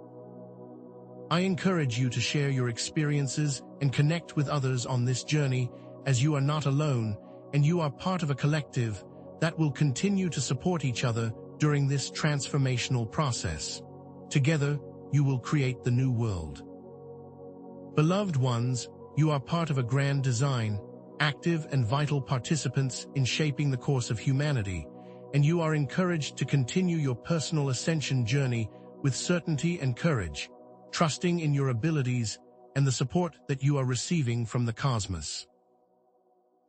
I encourage you to share your experiences and connect with others on this journey, as you are not alone, and you are part of a collective that will continue to support each other during this transformational process. Together, you will create the new world. Beloved ones, you are part of a grand design, active and vital participants in shaping the course of humanity, and you are encouraged to continue your personal ascension journey with certainty and courage, trusting in your abilities and the support that you are receiving from the cosmos.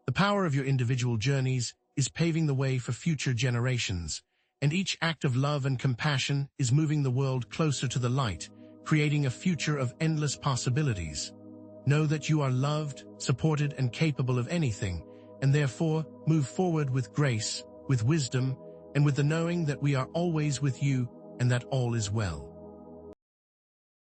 The power of your individual journeys is paving the way for future generations, and each act of love and compassion is moving the world closer to the light, creating a future of endless possibilities. Know that you are loved, supported, and capable of anything, and therefore move forward with grace, with wisdom, and with the knowing that we are always with you and that all is well.